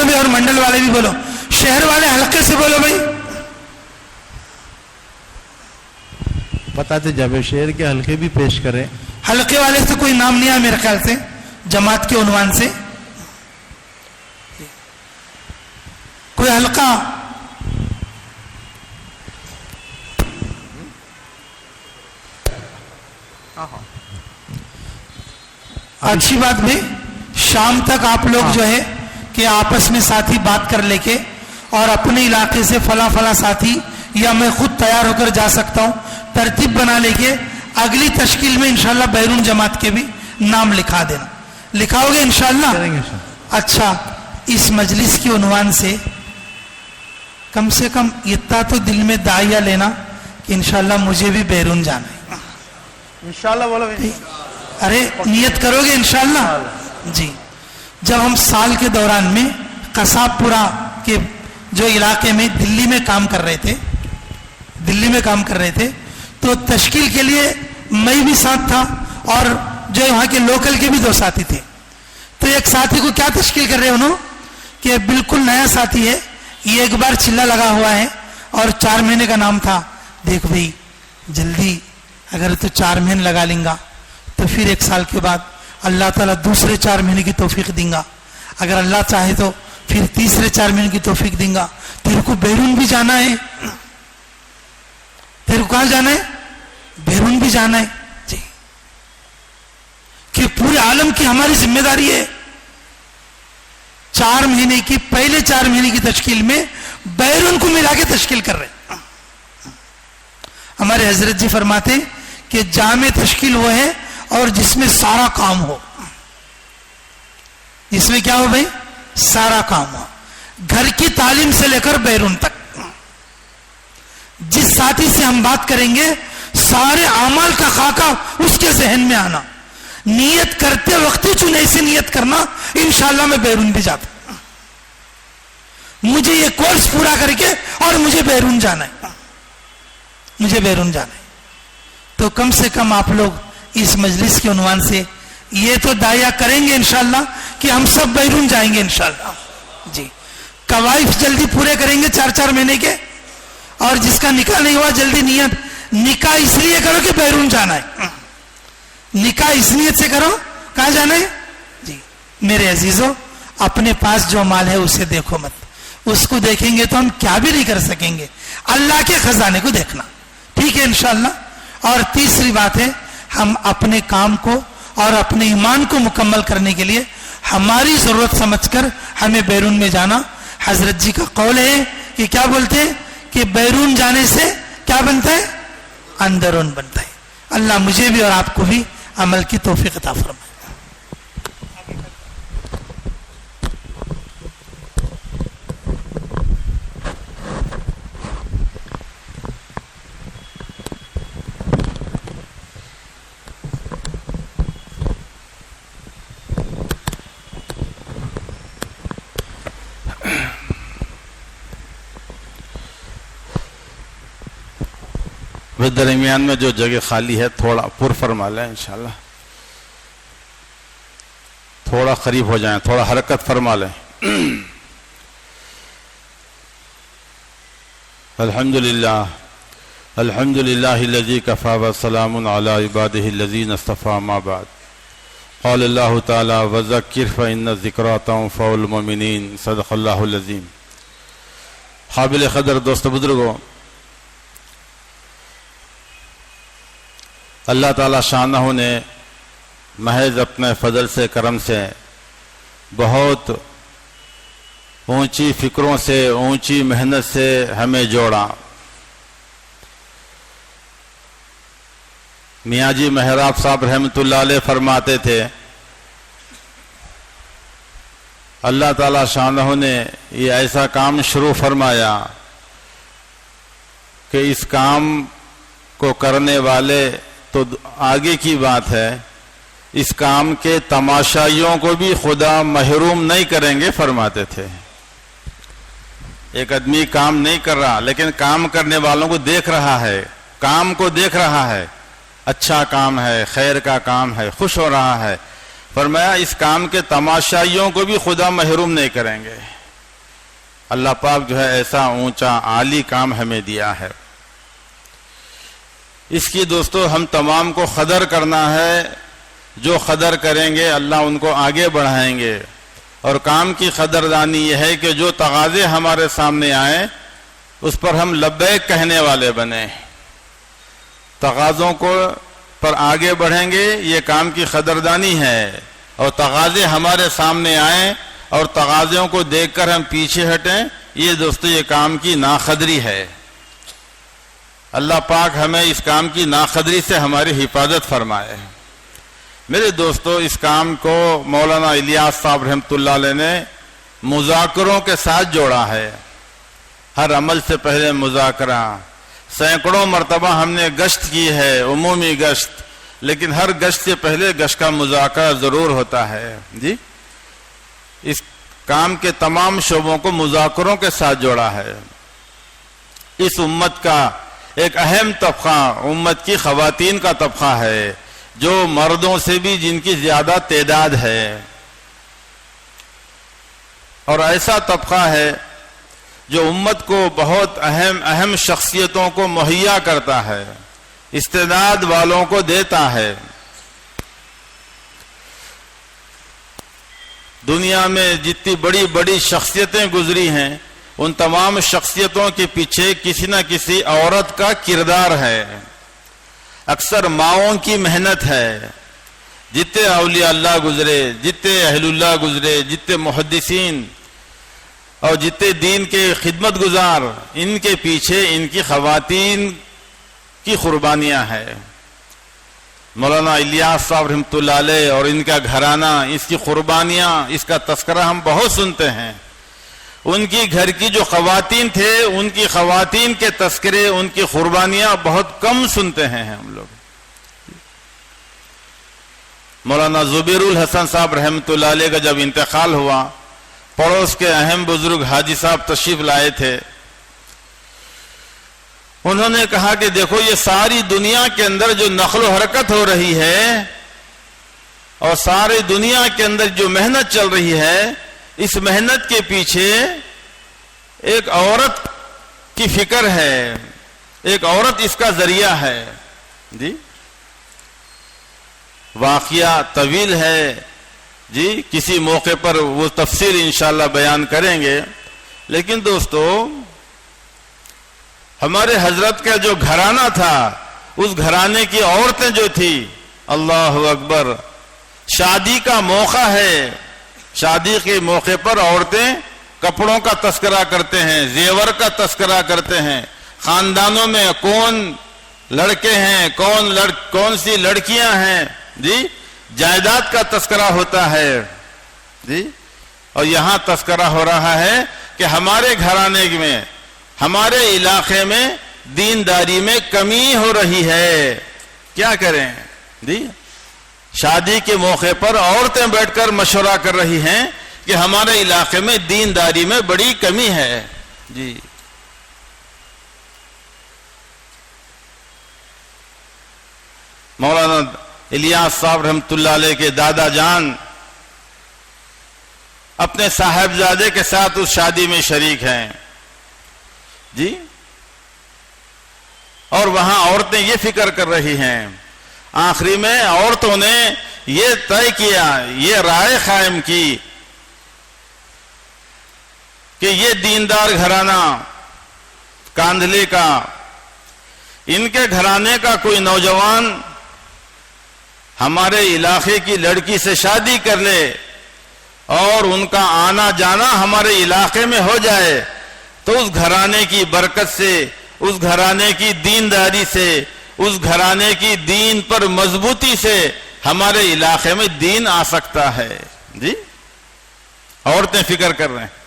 بولو بھی اور منڈل والے بھی بولو. شہر والے حلقے سے بولو بھائی. بتاتے جب شہر کے حلقے بھی پیش کریں. حلقے والے سے کوئی نام نہیں آیا میرے خیال سے جماعت کے عنوان سے. کوئی حلقہ؟ اچھی بات بھی. شام تک آپ لوگ جو ہے کہ آپس میں ساتھی بات کر لے کے اور اپنے علاقے سے فلاں فلاں ساتھی یا میں خود تیار ہو کر جا سکتا ہوں, ترتیب بنا لے کے اگلی تشکیل میں انشاءاللہ بیرون جماعت کے بھی نام لکھا دینا. لکھاؤ گے انشاءاللہ؟ اچھا, اس مجلس کے عنوان سے کم اتنا تو دل میں داعیہ لینا کہ انشاءاللہ مجھے بھی بیرون جانا ہے. انشاءاللہ بولو. ارے نیت کرو گے انشاءاللہ؟ جی. جب ہم سال کے دوران میں قصاب پورا کے جو علاقے میں دلی میں کام کر رہے تھے تو تشکیل کے لیے میں بھی ساتھ تھا اور جو وہاں کے لوکل کے بھی 2 ساتھی تھے. تو ایک ساتھی کو کیا تشکیل کر رہے ہیں انہوں کہ بالکل نیا ساتھی ہے, یہ ایک بار چلا لگا ہوا ہے اور 4 مہینے کا نام تھا. دیکھ بھئی جلدی اگر تو 4 مہینے لگا لیں گا تو پھر 1 سال کے بعد اللہ تعالیٰ دوسرے 4 مہینے کی توفیق دیں گا. اگر اللہ چاہے تو پھر تیسرے 4 مہینے کی توفیق دیں گا. تیرے کو بیرون بھی جانا ہے. تیرے کو کہاں جانا ہے؟ بیرون بھی جانا ہے. جی, کہ پورے عالم کی ہماری ذمہ داری ہے. 4 مہینے کی پہلے 4 مہینے کی تشکیل میں بیرون کو ملا کے تشکیل کر رہے ہیں. ہمارے حضرت جی فرماتے ہیں کہ جامع تشکیل وہ ہے اور جس میں سارا کام ہو. اس میں کیا ہو بھائی؟ سارا کام ہو. گھر کی تعلیم سے لے کر بیرون تک جس ساتھی سے ہم بات کریں گے سارے اعمال کا خاکہ اس کے ذہن میں آنا. نیت کرتے وقت ہی چنے سے نیت کرنا انشاءاللہ میں بیرون بھی جاتا ہوں. مجھے یہ کورس پورا کر کے اور مجھے بیرون جانا ہے. تو کم سے کم آپ لوگ اس مجلس کے عنوان سے یہ تو دعویٰ کریں گے انشاءاللہ کہ ہم سب بیرون جائیں گے انشاءاللہ. جی, قوائف جلدی پورے کریں گے 4 مہینے کے, اور جس کا نکاح نہیں ہوا جلدی نیت. نکاح اس لیے کرو کہ بیرون جانا ہے. نکاح اس نیت سے کرو کہاں جانا ہے. جی میرے عزیزوں, اپنے پاس جو مال ہے اسے دیکھو مت. اس کو دیکھیں گے تو ہم کیا بھی نہیں کر سکیں گے. اللہ کے خزانے کو دیکھنا. ٹھیک ہے انشاءاللہ. اور تیسری بات ہے, ہم اپنے کام کو اور اپنے ایمان کو مکمل کرنے کے لیے ہماری ضرورت سمجھ کر ہمیں بیرون میں جانا. حضرت جی کا قول ہے کہ کیا بولتے ہیں کہ بیرون جانے سے کیا بنتا ہے؟ اندرون بنتا ہے. اللہ مجھے بھی اور آپ کو بھی عمل کی توفیق عطا فرمائے. درمیان میں جو جگہ خالی ہے تھوڑا پر فرما لیں انشاءاللہ. تھوڑا قریب ہو جائیں, تھوڑا حرکت فرما لیں. الحمدللہ الذی کفا وسلام علی عبادہ الذین اصطفی ما بعد. قال اللہ تعالی وذکر فإن الذکریٰ تنفع المؤمنین. صدق اللہ العظیم. قابل قدر دوست بزرگوں, اللہ تعالیٰ شانہ نے محض اپنے فضل سے کرم سے بہت اونچی فکروں سے اونچی محنت سے ہمیں جوڑا. میاں جی محراب صاحب رحمۃ اللہ علیہ فرماتے تھے اللہ تعالیٰ شانہ نے یہ ایسا کام شروع فرمایا کہ اس کام کو کرنے والے تو آگے کی بات ہے, اس کام کے تماشائیوں کو بھی خدا محروم نہیں کریں گے فرماتے تھے. ایک آدمی کام نہیں کر رہا لیکن کام کرنے والوں کو دیکھ رہا ہے, کام کو دیکھ رہا ہے, اچھا کام ہے, خیر کا کام ہے, خوش ہو رہا ہے. فرمایا اس کام کے تماشائیوں کو بھی خدا محروم نہیں کریں گے. اللہ پاک جو ہے ایسا اونچا عالی کام ہمیں دیا ہے. اس کی دوستو ہم تمام کو قدر کرنا ہے. جو قدر کریں گے اللہ ان کو آگے بڑھائیں گے. اور کام کی قدردانی یہ ہے کہ جو تقاضے ہمارے سامنے آئیں اس پر ہم لبیک کہنے والے بنیں. تقاضوں کو پر آگے بڑھیں گے یہ کام کی قدردانی ہے. اور تقاضے ہمارے سامنے آئیں اور تقاضوں کو دیکھ کر ہم پیچھے ہٹیں یہ دوستو یہ کام کی ناقدری ہے. اللہ پاک ہمیں اس کام کی ناقدری سے ہماری حفاظت فرمائے. میرے دوستو اس کام کو مولانا الیاس صاحب رحمۃ اللہ علیہ نے مذاکروں کے ساتھ جوڑا ہے. ہر عمل سے پہلے مذاکرہ. سینکڑوں مرتبہ ہم نے گشت کی ہے عمومی گشت لیکن ہر گشت سے پہلے گشت کا مذاکرہ ضرور ہوتا ہے. جی اس کام کے تمام شعبوں کو مذاکروں کے ساتھ جوڑا ہے. اس امت کا ایک اہم طبقہ امت کی خواتین کا طبقہ ہے جو مردوں سے بھی جن کی زیادہ تعداد ہے. اور ایسا طبقہ ہے جو امت کو بہت اہم شخصیتوں کو مہیا کرتا ہے استعداد والوں کو دیتا ہے. دنیا میں جتنی بڑی بڑی شخصیتیں گزری ہیں ان تمام شخصیتوں کے پیچھے کسی نہ کسی عورت کا کردار ہے. اکثر ماؤں کی محنت ہے. جتنے اولیاء اللہ گزرے جتنے اہل اللہ گزرے جتنے محدثین اور جتنے دین کے خدمت گزار ان کے پیچھے ان کی خواتین کی قربانیاں ہیں. مولانا الیاس صاحب رحمۃ اللہ علیہ اور ان کا گھرانہ اس کی قربانیاں اس کا تذکرہ ہم بہت سنتے ہیں. ان کی گھر کی جو خواتین تھے ان کی خواتین کے تذکرے ان کی قربانیاں بہت کم سنتے ہیں ہم لوگ. مولانا زبیر الحسن صاحب رحمۃ اللہ علیہ کا جب انتقال ہوا پڑوس کے اہم بزرگ حاجی صاحب تشریف لائے تھے. انہوں نے کہا کہ دیکھو یہ ساری دنیا کے اندر جو نقل و حرکت ہو رہی ہے اور ساری دنیا کے اندر جو محنت چل رہی ہے اس محنت کے پیچھے ایک عورت کی فکر ہے. ایک عورت اس کا ذریعہ ہے. جی واقعہ طویل ہے. جی کسی موقع پر وہ تفصیل انشاءاللہ بیان کریں گے. لیکن دوستو ہمارے حضرت کا جو گھرانہ تھا اس گھرانے کی عورتیں جو تھی اللہ اکبر شادی کا موقع ہے. شادی کے موقع پر عورتیں کپڑوں کا تذکرہ کرتے ہیں زیور کا تذکرہ کرتے ہیں. خاندانوں میں کون لڑکے ہیں کون سی لڑکیاں ہیں. جی جائیداد کا تذکرہ ہوتا ہے. جی اور یہاں تذکرہ ہو رہا ہے کہ ہمارے گھرانے میں ہمارے علاقے میں دینداری میں کمی ہو رہی ہے. کیا کریں. جی شادی کے موقع پر عورتیں بیٹھ کر مشورہ کر رہی ہیں کہ ہمارے علاقے میں دینداری میں بڑی کمی ہے. جی مولانا الیاس صاحب رحمۃ اللہ علیہ کے دادا جان اپنے صاحبزادے کے ساتھ اس شادی میں شریک ہیں. جی اور وہاں عورتیں یہ فکر کر رہی ہیں. آخری میں عورتوں نے یہ طے کیا یہ رائے قائم کی کہ یہ دیندار گھرانہ کاندھلی کا ان کے گھرانے کا کوئی نوجوان ہمارے علاقے کی لڑکی سے شادی کر لے اور ان کا آنا جانا ہمارے علاقے میں ہو جائے تو اس گھرانے کی برکت سے اس گھرانے کی دینداری سے اس گھرانے کی دین پر مضبوطی سے ہمارے علاقے میں دین آ سکتا ہے. جی عورتیں فکر کر رہے ہیں.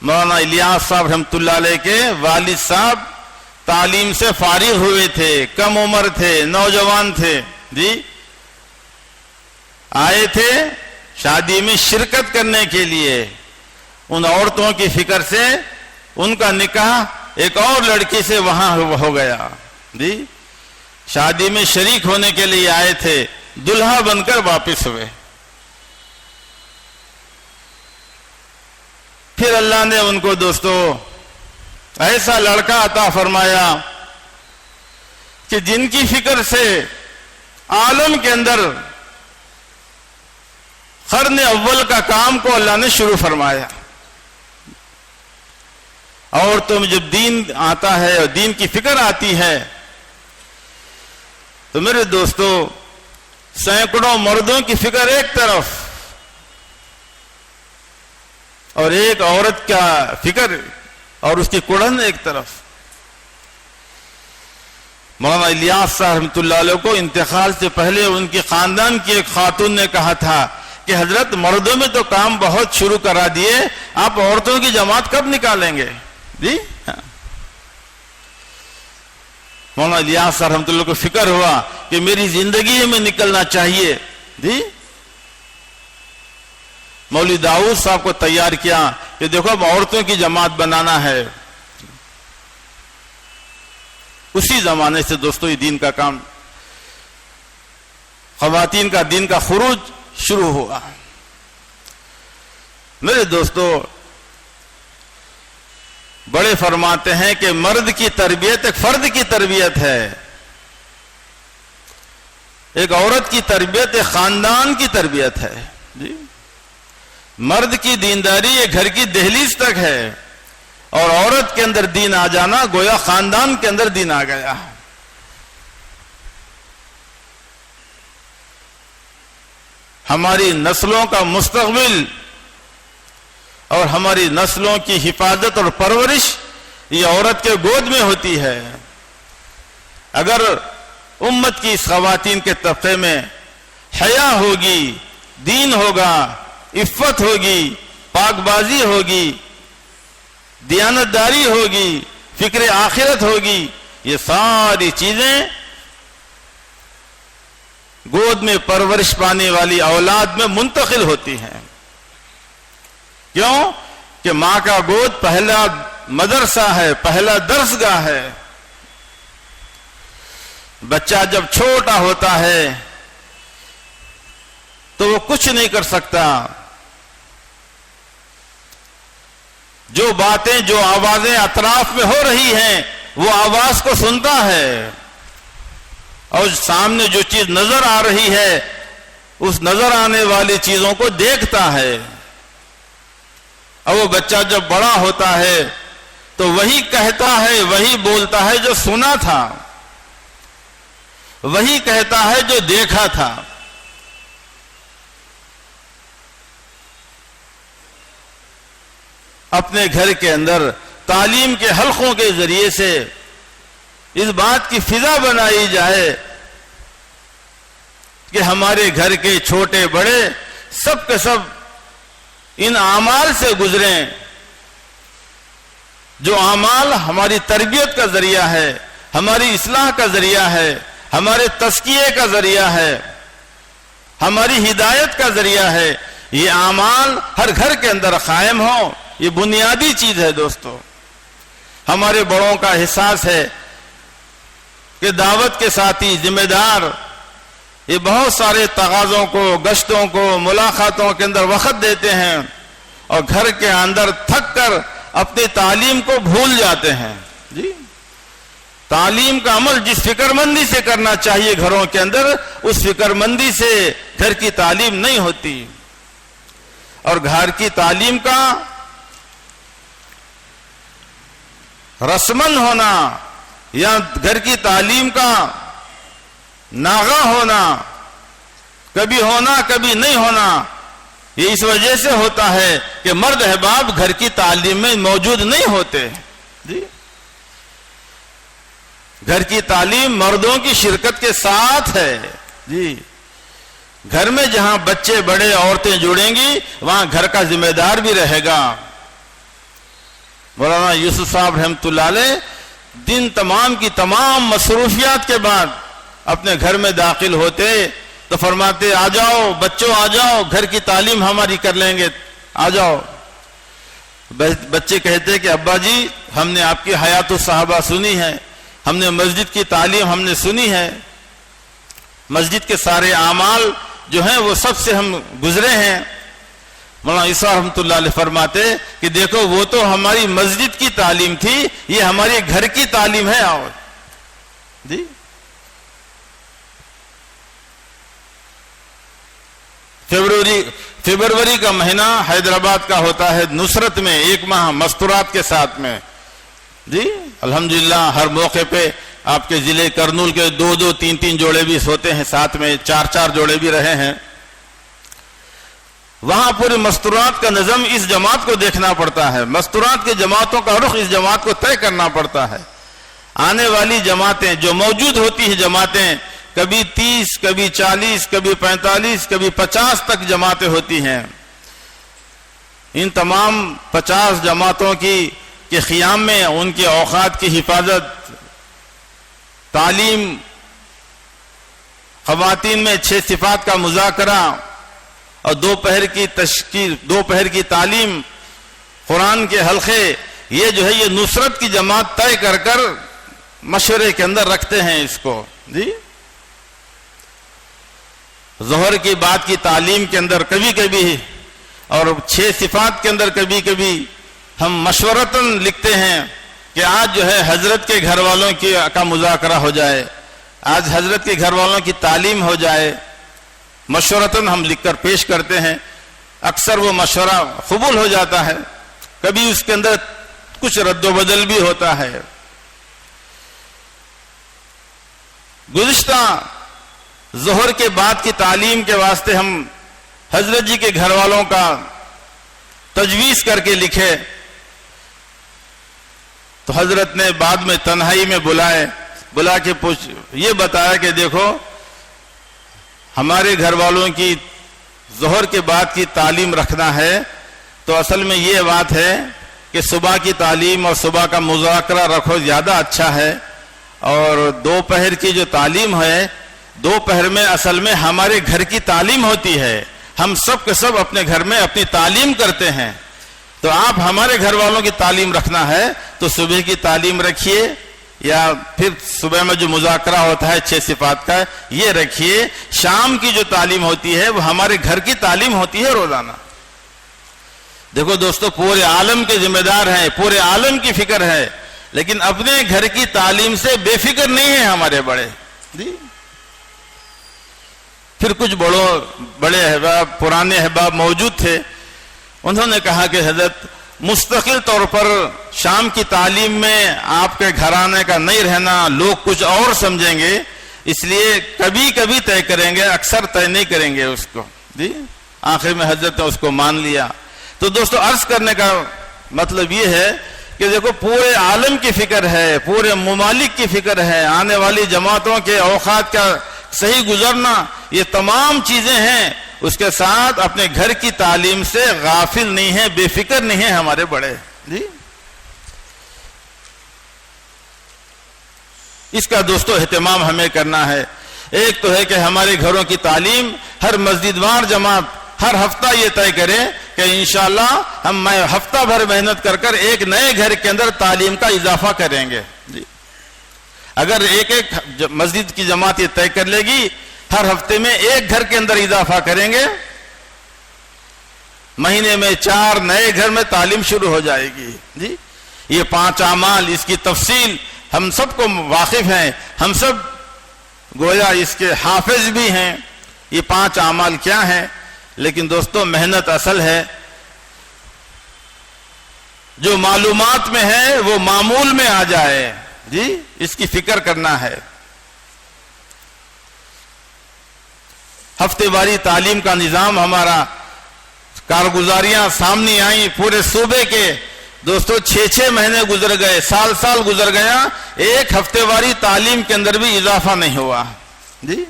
مولانا الیاس صاحب رحمۃ اللہ علیہ کے والد صاحب تعلیم سے فارغ ہوئے تھے کم عمر تھے نوجوان تھے. جی آئے تھے شادی میں شرکت کرنے کے لیے. ان عورتوں کی فکر سے ان کا نکاح ایک اور لڑکی سے وہاں ہو گیا. جی شادی میں شریک ہونے کے لیے آئے تھے دلہا بن کر واپس ہوئے. پھر اللہ نے ان کو دوستو ایسا لڑکا عطا فرمایا کہ جن کی فکر سے عالم کے اندر قرن اول کا کام کو اللہ نے شروع فرمایا. اور تم جب دین آتا ہے اور دین کی فکر آتی ہے تو میرے دوستو سینکڑوں مردوں کی فکر ایک طرف اور ایک عورت کا فکر اور اس کی کڑن ایک طرف. مولانا الیاس صاحب رحمۃ اللہ علیہ کو انتقال سے پہلے ان کی خاندان کی ایک خاتون نے کہا تھا کہ حضرت مردوں میں تو کام بہت شروع کرا دیے, آپ عورتوں کی جماعت کب نکالیں گے؟ جی مولانا الیاس صاحب رحمۃ اللہ کو فکر ہوا کہ میری زندگی میں نکلنا چاہیے. جی مولوی داؤد صاحب کو تیار کیا کہ دیکھو اب عورتوں کی جماعت بنانا ہے. اسی زمانے سے دوستو یہ دین کا کام, خواتین کا دین کا خروج شروع ہوا. میرے دوستو بڑے فرماتے ہیں کہ مرد کی تربیت ایک فرد کی تربیت ہے, ایک عورت کی تربیت ایک خاندان کی تربیت ہے. جی مرد کی دینداری یہ گھر کی دہلیز تک ہے اور عورت کے اندر دین آ جانا گویا خاندان کے اندر دین آ گیا. ہماری نسلوں کا مستقبل اور ہماری نسلوں کی حفاظت اور پرورش یہ عورت کے گود میں ہوتی ہے. اگر امت کی اس خواتین کے طبقے میں حیا ہوگی, دین ہوگا, عفت ہوگی, پاک بازی ہوگی, دیانتداری ہوگی, فکر آخرت ہوگی, یہ ساری چیزیں گود میں پرورش پانے والی اولاد میں منتقل ہوتی ہیں. کیوں کہ ماں کا گود پہلا مدرسہ ہے, پہلا درس گاہ ہے. بچہ جب چھوٹا ہوتا ہے تو وہ کچھ نہیں کر سکتا. جو باتیں جو آوازیں اطراف میں ہو رہی ہیں وہ آواز کو سنتا ہے اور سامنے جو چیز نظر آ رہی ہے اس نظر آنے والی چیزوں کو دیکھتا ہے. اور وہ بچہ جب بڑا ہوتا ہے تو وہی کہتا ہے, وہی بولتا ہے جو سنا تھا, وہی کہتا ہے جو دیکھا تھا. اپنے گھر کے اندر تعلیم کے حلقوں کے ذریعے سے اس بات کی فضا بنائی جائے کہ ہمارے گھر کے چھوٹے بڑے سب کے سب ان اعمال سے گزریں جو اعمال ہماری تربیت کا ذریعہ ہے, ہماری اصلاح کا ذریعہ ہے, ہمارے تزکیے کا ذریعہ ہے, ہماری ہدایت کا ذریعہ ہے. یہ اعمال ہر گھر کے اندر قائم ہوں. یہ بنیادی چیز ہے دوستو. ہمارے بڑوں کا احساس ہے کہ دعوت کے ساتھی ذمہ دار یہ بہت سارے تقاضوں کو, گشتوں کو, ملاقاتوں کے اندر وقت دیتے ہیں اور گھر کے اندر تھک کر اپنی تعلیم کو بھول جاتے ہیں. جی تعلیم کا عمل جس فکر مندی سے کرنا چاہیے گھروں کے اندر, اس فکر مندی سے گھر کی تعلیم نہیں ہوتی. اور گھر کی تعلیم کا رسمن ہونا یا گھر کی تعلیم کا ناغہ ہونا, کبھی ہونا کبھی نہیں ہونا, یہ اس وجہ سے ہوتا ہے کہ مرد احباب گھر کی تعلیم میں موجود نہیں ہوتے. جی گھر کی تعلیم مردوں کی شرکت کے ساتھ ہے. جی گھر میں جہاں بچے بڑے عورتیں جڑیں گی وہاں گھر کا ذمہ دار بھی رہے گا. مولانا یوسف صاحب رحمۃ اللہ علیہ دن تمام کی تمام مصروفیات کے بعد اپنے گھر میں داخل ہوتے تو فرماتے آ جاؤ بچوں, آ جاؤ, گھر کی تعلیم ہماری کر لیں گے, آ جاؤ. بچے کہتے کہ ابا جی ہم نے آپ کی حیات الصحابہ سنی ہے, ہم نے مسجد کی تعلیم ہم نے سنی ہے, مسجد کے سارے اعمال جو ہیں وہ سب سے ہم گزرے ہیں, مولانا عیسیٰ رحمۃ اللہ علیہ فرماتے کہ دیکھو وہ تو ہماری مسجد کی تعلیم تھی, یہ ہمارے گھر کی تعلیم ہے. اور جی فیبروری کا مہینہ حیدرآباد کا ہوتا ہے نصرت میں, 1 ماہ مستورات کے ساتھ میں. جی الحمدللہ ہر موقع پہ آپ کے ضلع کرنول کے 2 3 جوڑے بھی ہوتے ہیں, ساتھ میں 4 جوڑے بھی رہے ہیں. وہاں پورے مستورات کا نظم اس جماعت کو دیکھنا پڑتا ہے, مستورات کے جماعتوں کا رخ اس جماعت کو طے کرنا پڑتا ہے. آنے والی جماعتیں جو موجود ہوتی ہیں جماعتیں, کبھی 30, کبھی 40, کبھی 45, کبھی 50 تک جماعتیں ہوتی ہیں. ان تمام 50 جماعتوں کے قیام میں ان کے اوقات کی حفاظت, تعلیم, خواتین میں 6 صفات کا مذاکرہ اور دوپہر کی تعلیم, قرآن کے حلقے, یہ جو ہے یہ نصرت کی جماعت طے کر مشورے کے اندر رکھتے ہیں اس کو. جی ظہر کی بات کی تعلیم کے اندر کبھی کبھی اور 6 صفات کے اندر کبھی کبھی ہم مشورتاً لکھتے ہیں کہ آج جو ہے حضرت کے گھر والوں کا مذاکرہ ہو جائے, آج حضرت کے گھر والوں کی تعلیم ہو جائے. مشورتاً ہم لکھ کر پیش کرتے ہیں. اکثر وہ مشورہ قبول ہو جاتا ہے, کبھی اس کے اندر کچھ رد و بدل بھی ہوتا ہے. گزشتہ ظہر کے بعد کی تعلیم کے واسطے ہم حضرت جی کے گھر والوں کا تجویز کر کے لکھے تو حضرت نے بعد میں تنہائی میں بلا کے یہ بتایا کہ دیکھو ہمارے گھر والوں کی ظہر کے بعد کی تعلیم رکھنا ہے تو اصل میں یہ بات ہے کہ صبح کی تعلیم اور صبح کا مذاکرہ رکھو زیادہ اچھا ہے, اور دوپہر کی جو تعلیم ہے دوپہر میں اصل میں ہمارے گھر کی تعلیم ہوتی ہے, ہم سب کے سب اپنے گھر میں اپنی تعلیم کرتے ہیں, تو آپ ہمارے گھر والوں کی تعلیم رکھنا ہے تو صبح کی تعلیم رکھیے, یا پھر صبح میں جو مذاکرہ ہوتا ہے 6 صفات کا یہ رکھیے. شام کی جو تعلیم ہوتی ہے وہ ہمارے گھر کی تعلیم ہوتی ہے روزانہ. دیکھو دوستو, پورے عالم کے ذمہ دار ہیں, پورے عالم کی فکر ہے, لیکن اپنے گھر کی تعلیم سے بے فکر نہیں ہیں ہمارے بڑے. جی پھر کچھ بڑے احباب, پرانے احباب موجود تھے, انہوں نے کہا کہ حضرت مستقل طور پر شام کی تعلیم میں آپ کے گھرانے کا نہیں رہنا, لوگ کچھ اور سمجھیں گے, اس لیے کبھی کبھی طے کریں گے, اکثر طے نہیں کریں گے اس کو. جی آخر میں حضرت نے اس کو مان لیا. تو دوستو عرض کرنے کا مطلب یہ ہے کہ دیکھو پورے عالم کی فکر ہے, پورے ممالک کی فکر ہے, آنے والی جماعتوں کے اوقات کا صحیح گزرنا, یہ تمام چیزیں ہیں. اس کے ساتھ اپنے گھر کی تعلیم سے غافل نہیں ہیں, بے فکر نہیں ہیں ہمارے بڑے. جی اس کا دوستو اہتمام ہمیں کرنا ہے. ایک تو ہے کہ ہمارے گھروں کی تعلیم ہر مسجد وار جماعت ہر ہفتہ یہ طے کرے کہ انشاءاللہ ہم ہفتہ بھر محنت کر ایک نئے گھر کے اندر تعلیم کا اضافہ کریں گے. جی اگر ایک مسجد کی جماعت یہ طے کر لے گی ہر ہفتے میں ایک گھر کے اندر اضافہ کریں گے, مہینے میں 4 نئے گھر میں تعلیم شروع ہو جائے گی. جی یہ 5 اعمال, اس کی تفصیل ہم سب کو واقف ہیں, ہم سب گویا اس کے حافظ بھی ہیں. یہ 5 اعمال کیا ہیں؟ لیکن دوستو محنت اصل ہے. جو معلومات میں ہے وہ معمول میں آ جائے. جی اس کی فکر کرنا ہے. ہفتے واری تعلیم کا نظام ہمارا, کارگزاریاں سامنے آئیں پورے صوبے کے. دوستو 6 مہینے گزر گئے, سال گزر گیا, ایک ہفتے واری تعلیم کے اندر بھی اضافہ نہیں ہوا. جی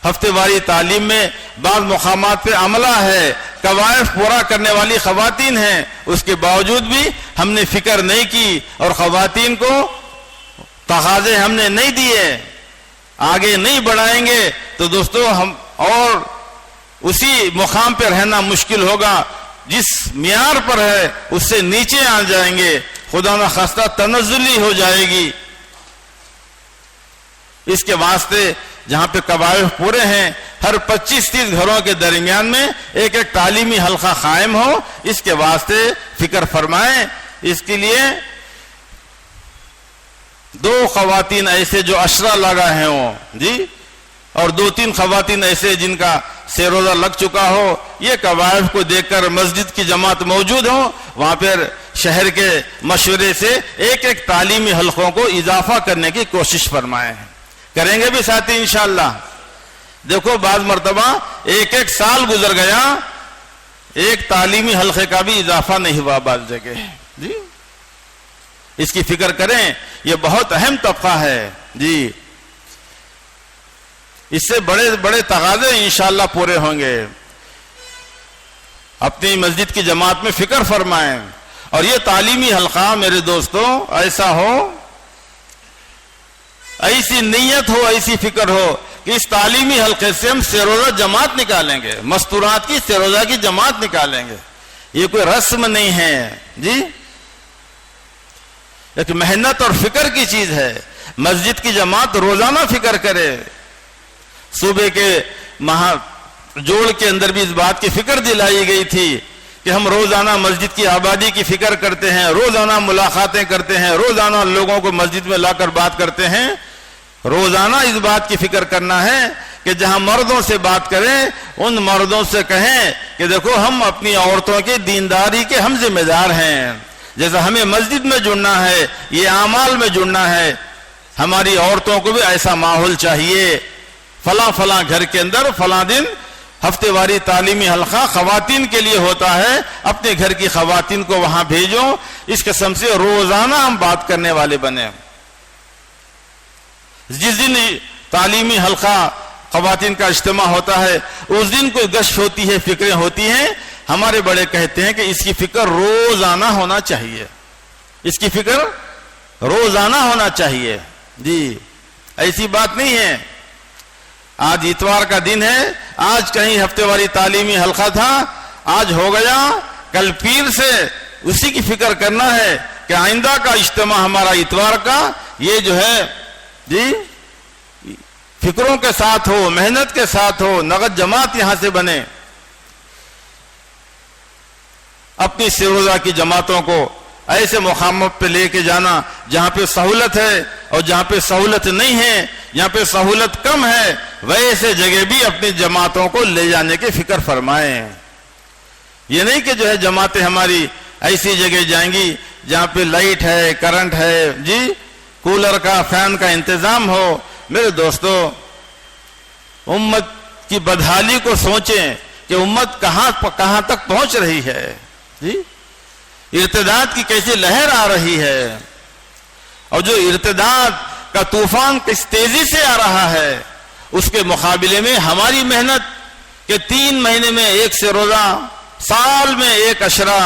ہفتے واری تعلیم میں بعض مقامات پہ عملہ ہے, قواعد پورا کرنے والی خواتین ہیں, اس کے باوجود بھی ہم نے فکر نہیں کی اور خواتین کو تقاضے ہم نے نہیں دیے. آگے نہیں بڑھائیں گے تو دوستو ہم اور اسی مقام پہ رہنا مشکل ہوگا. جس معیار پر ہے اس سے نیچے آ جائیں گے, خدا نخواستہ تنزلی ہو جائے گی. اس کے واسطے جہاں پہ قواعد پورے ہیں ہر 25-30 گھروں کے درمیان میں ایک ایک تعلیمی حلقہ قائم ہو، اس کے واسطے فکر فرمائیں۔ اس کے لیے 2 خواتین ایسے جو اشرا لگا ہے ہوں جی، اور 2-3 خواتین ایسے جن کا سے روزہ لگ چکا ہو، یہ قواعد کو دیکھ کر مسجد کی جماعت موجود ہو، وہاں پر شہر کے مشورے سے ایک ایک تعلیمی حلقوں کو اضافہ کرنے کی کوشش فرمائیں۔ کریں گے بھی ساتھی انشاءاللہ۔ دیکھو بعض مرتبہ ایک سال گزر گیا، ایک تعلیمی حلقے کا بھی اضافہ نہیں ہوا بعض جگہ جی۔ اس کی فکر کریں، یہ بہت اہم طبقہ ہے جی، اس سے بڑے بڑے تقاضے انشاءاللہ پورے ہوں گے۔ اپنی مسجد کی جماعت میں فکر فرمائیں، اور یہ تعلیمی حلقہ میرے دوستوں ایسا ہو، ایسی نیت ہو، ایسی فکر ہو کہ اس تعلیمی حلقے سے ہم سیروزہ جماعت نکالیں گے، مستورات کی سیروزہ کی جماعت نکالیں گے۔ یہ کوئی رسم نہیں ہے جی، ایک محنت اور فکر کی چیز ہے۔ مسجد کی جماعت روزانہ فکر کرے۔ صوبے کے جوڑ کے اندر بھی اس بات کی فکر دلائی گئی تھی کہ ہم روزانہ مسجد کی آبادی کی فکر کرتے ہیں، روزانہ ملاقاتیں کرتے ہیں، روزانہ لوگوں کو مسجد میں لا کر بات کرتے ہیں۔ روزانہ اس بات کی فکر کرنا ہے کہ جہاں مردوں سے بات کریں، ان مردوں سے کہیں کہ دیکھو ہم اپنی عورتوں کی دینداری کے ہم ذمہ دار ہیں، جیسا ہمیں مسجد میں جڑنا ہے، یہ اعمال میں جڑنا ہے، ہماری عورتوں کو بھی ایسا ماحول چاہیے۔ فلاں فلاں گھر کے اندر فلاں دن ہفتے واری تعلیمی حلقہ خواتین کے لیے ہوتا ہے، اپنے گھر کی خواتین کو وہاں بھیجو۔ اس قسم سے روزانہ ہم بات کرنے والے بنے۔ جس دن تعلیمی حلقہ خواتین کا اجتماع ہوتا ہے، اس دن کوئی گشت ہوتی ہے، فکریں ہوتی ہیں۔ ہمارے بڑے کہتے ہیں کہ اس کی فکر روزانہ ہونا چاہیے، اس کی فکر روزانہ ہونا چاہیے جی، ایسی بات نہیں ہے آج اتوار کا دن ہے، آج کہیں ہفتے والی تعلیمی حلقہ تھا، آج ہو گیا، کل پیر سے اسی کی فکر کرنا ہے کہ آئندہ کا اجتماع ہمارا اتوار کا یہ جو ہے جی فکروں کے ساتھ ہو، محنت کے ساتھ ہو، نقد جماعت یہاں سے بنے۔ اپنی سیروزہ کی جماعتوں کو ایسے مقامات پہ لے کے جانا جہاں پہ سہولت ہے، اور جہاں پہ سہولت نہیں ہے، جہاں پہ سہولت کم ہے، ویسے جگہ بھی اپنی جماعتوں کو لے جانے کی فکر فرمائیں۔ یہ نہیں کہ جو ہے جماعتیں ہماری ایسی جگہ جائیں گی جہاں پہ لائٹ ہے، کرنٹ ہے جی، کولر کا، فین کا انتظام ہو۔ میرے دوستو، امت کی بدحالی کو سوچیں کہ امت کہاں تک پہنچ رہی ہے جی، ارتداد کی کیسی لہر آ رہی ہے، اور جو ارتداد کا طوفان کس تیزی سے آ رہا ہے، اس کے مقابلے میں ہماری محنت کہ 3 مہینے میں ایک سے روزہ، سال میں ایک عشرہ،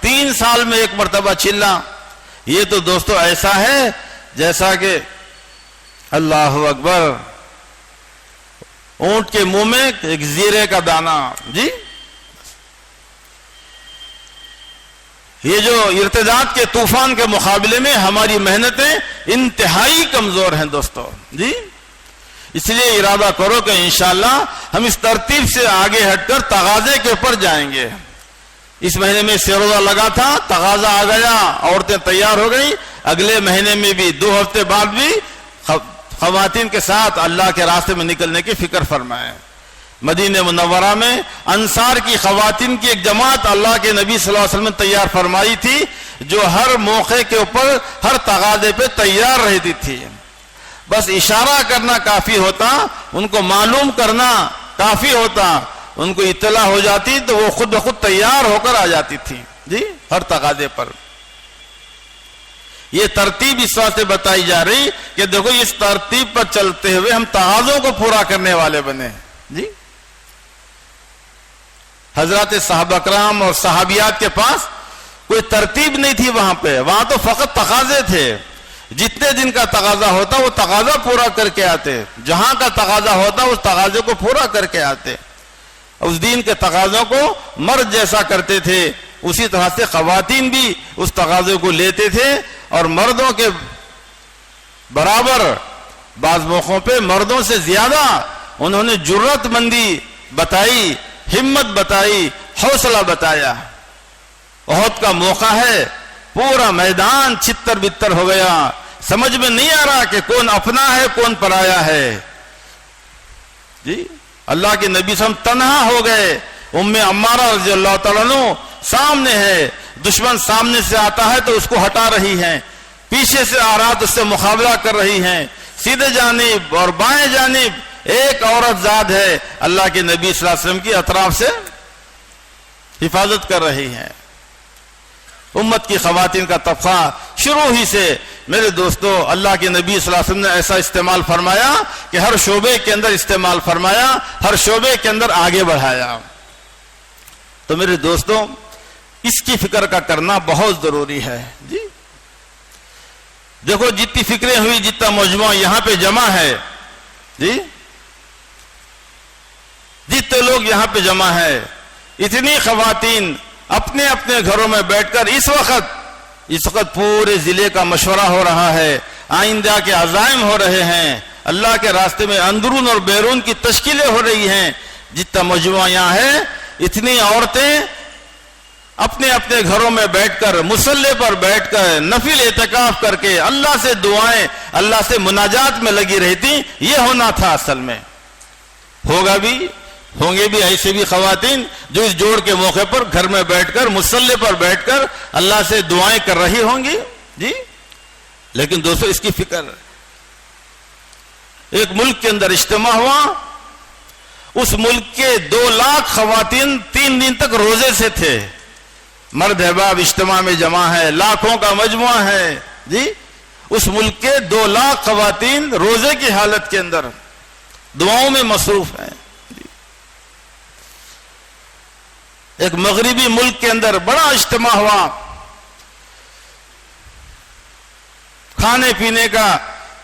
3 سال میں ایک مرتبہ چلا، یہ تو دوستو ایسا ہے جیسا کہ اللہ اکبر، اونٹ کے منہ میں ایک زیرے کا دانہ جی۔ یہ جو ارتداد کے طوفان کے مقابلے میں ہماری محنتیں انتہائی کمزور ہیں دوستو جی، اس لیے ارادہ کرو کہ انشاءاللہ ہم اس ترتیب سے آگے ہٹ کر تقاضے کے اوپر جائیں گے۔ اس مہینے میں سیروزہ لگا تھا، تقاضا آ گیا، عورتیں تیار ہو گئی، اگلے مہینے میں بھی 2 ہفتے بعد بھی خواتین کے ساتھ اللہ کے راستے میں نکلنے کی فکر فرمائیں۔ مدینہ منورہ میں انصار کی خواتین کی ایک جماعت اللہ کے نبی صلی اللہ علیہ وسلم نے تیار فرمائی تھی، جو ہر موقع کے اوپر ہر تقاضے پہ تیار رہتی تھی۔ بس اشارہ کرنا کافی ہوتا، ان کو معلوم کرنا کافی ہوتا، ان کو اطلاع ہو جاتی تو وہ خود بخود تیار ہو کر آ جاتی تھی جی، ہر تقاضے پر۔ یہ ترتیب اس واسطے بتائی جا رہی کہ دیکھو اس ترتیب پر چلتے ہوئے ہم تقاضوں کو پورا کرنے والے بنے جی۔ حضرات صحابہ کرام اور صحابیات کے پاس کوئی ترتیب نہیں تھی وہاں پہ، وہاں تو فقط تقاضے تھے، جتنے دن کا تقاضا ہوتا وہ تقاضا پورا کر کے آتے، جہاں کا تقاضا ہوتا اس تقاضے کو پورا کر کے آتے۔ اس دین کے تقاضوں کو مرد جیسا کرتے تھے، اسی طرح سے خواتین بھی اس تقاضے کو لیتے تھے، اور مردوں کے برابر بعض موقعوں پہ مردوں سے زیادہ انہوں نے جرت مندی بتائی، ہمت بتائی، حوصلہ بتایا۔ احد کا موقع ہے، پورا میدان چھتر بتر ہو گیا، سمجھ میں نہیں آ رہا کہ کون اپنا ہے کون پرایا ہے جی۔ اللہ کے نبی صلی اللہ علیہ وسلم تنہا ہو گئے، ام عمارہ رضی اللہ تعالیٰ عنہ سامنے ہے، دشمن سامنے سے آتا ہے تو اس کو ہٹا رہی ہیں، پیچھے سے آ رہا تو اس سے مقابلہ کر رہی ہیں، سیدھے جانب اور بائیں جانب ایک عورت ذات ہے، اللہ کے نبی صلی اللہ علیہ وسلم کی اطراف سے حفاظت کر رہی ہیں۔ امت کی خواتین کا طبقہ شروع ہی سے میرے دوستو اللہ کے نبی صلی اللہ علیہ وسلم نے ایسا استعمال فرمایا کہ ہر شعبے کے اندر استعمال فرمایا، ہر شعبے کے اندر آگے بڑھایا۔ تو میرے دوستو اس کی فکر کا کرنا بہت ضروری ہے جی۔ دیکھو جتنی فکریں ہوئی، جتنا مجموعہ یہاں پہ جمع ہے جی، جتنے لوگ یہاں پہ جمع ہے، اتنی خواتین اپنے اپنے گھروں میں بیٹھ کر اس وقت پورے ضلع کا مشورہ ہو رہا ہے، آئندہ کے عزائم ہو رہے ہیں، اللہ کے راستے میں اندرون اور بیرون کی تشکیلیں ہو رہی ہیں۔ جتنا مجموعہ یہاں ہے، اتنی عورتیں اپنے اپنے گھروں میں بیٹھ کر، مصلی پر بیٹھ کر نفل اعتکاف کر کے اللہ سے دعائیں، اللہ سے مناجات میں لگی رہتی۔ یہ ہونا تھا اصل میں، ہوگا بھی، ہوں گے بھی ایسے بھی خواتین جو اس جوڑ کے موقع پر گھر میں بیٹھ کر، مصلی پر بیٹھ کر اللہ سے دعائیں کر رہی ہوں گی جی۔ لیکن دوستو اس کی فکر، ایک ملک کے اندر اجتماع ہوا، اس ملک کے 2 لاکھ خواتین 3 دن تک روزے سے تھے، مرد احباب اجتماع میں جمع ہے، لاکھوں کا مجموعہ ہے جی۔ اس ملک کے 2 لاکھ خواتین روزے کی حالت کے اندر دعاؤں میں مصروف ہیں۔ ایک مغربی ملک کے اندر بڑا اجتماع ہوا، کھانے پینے کا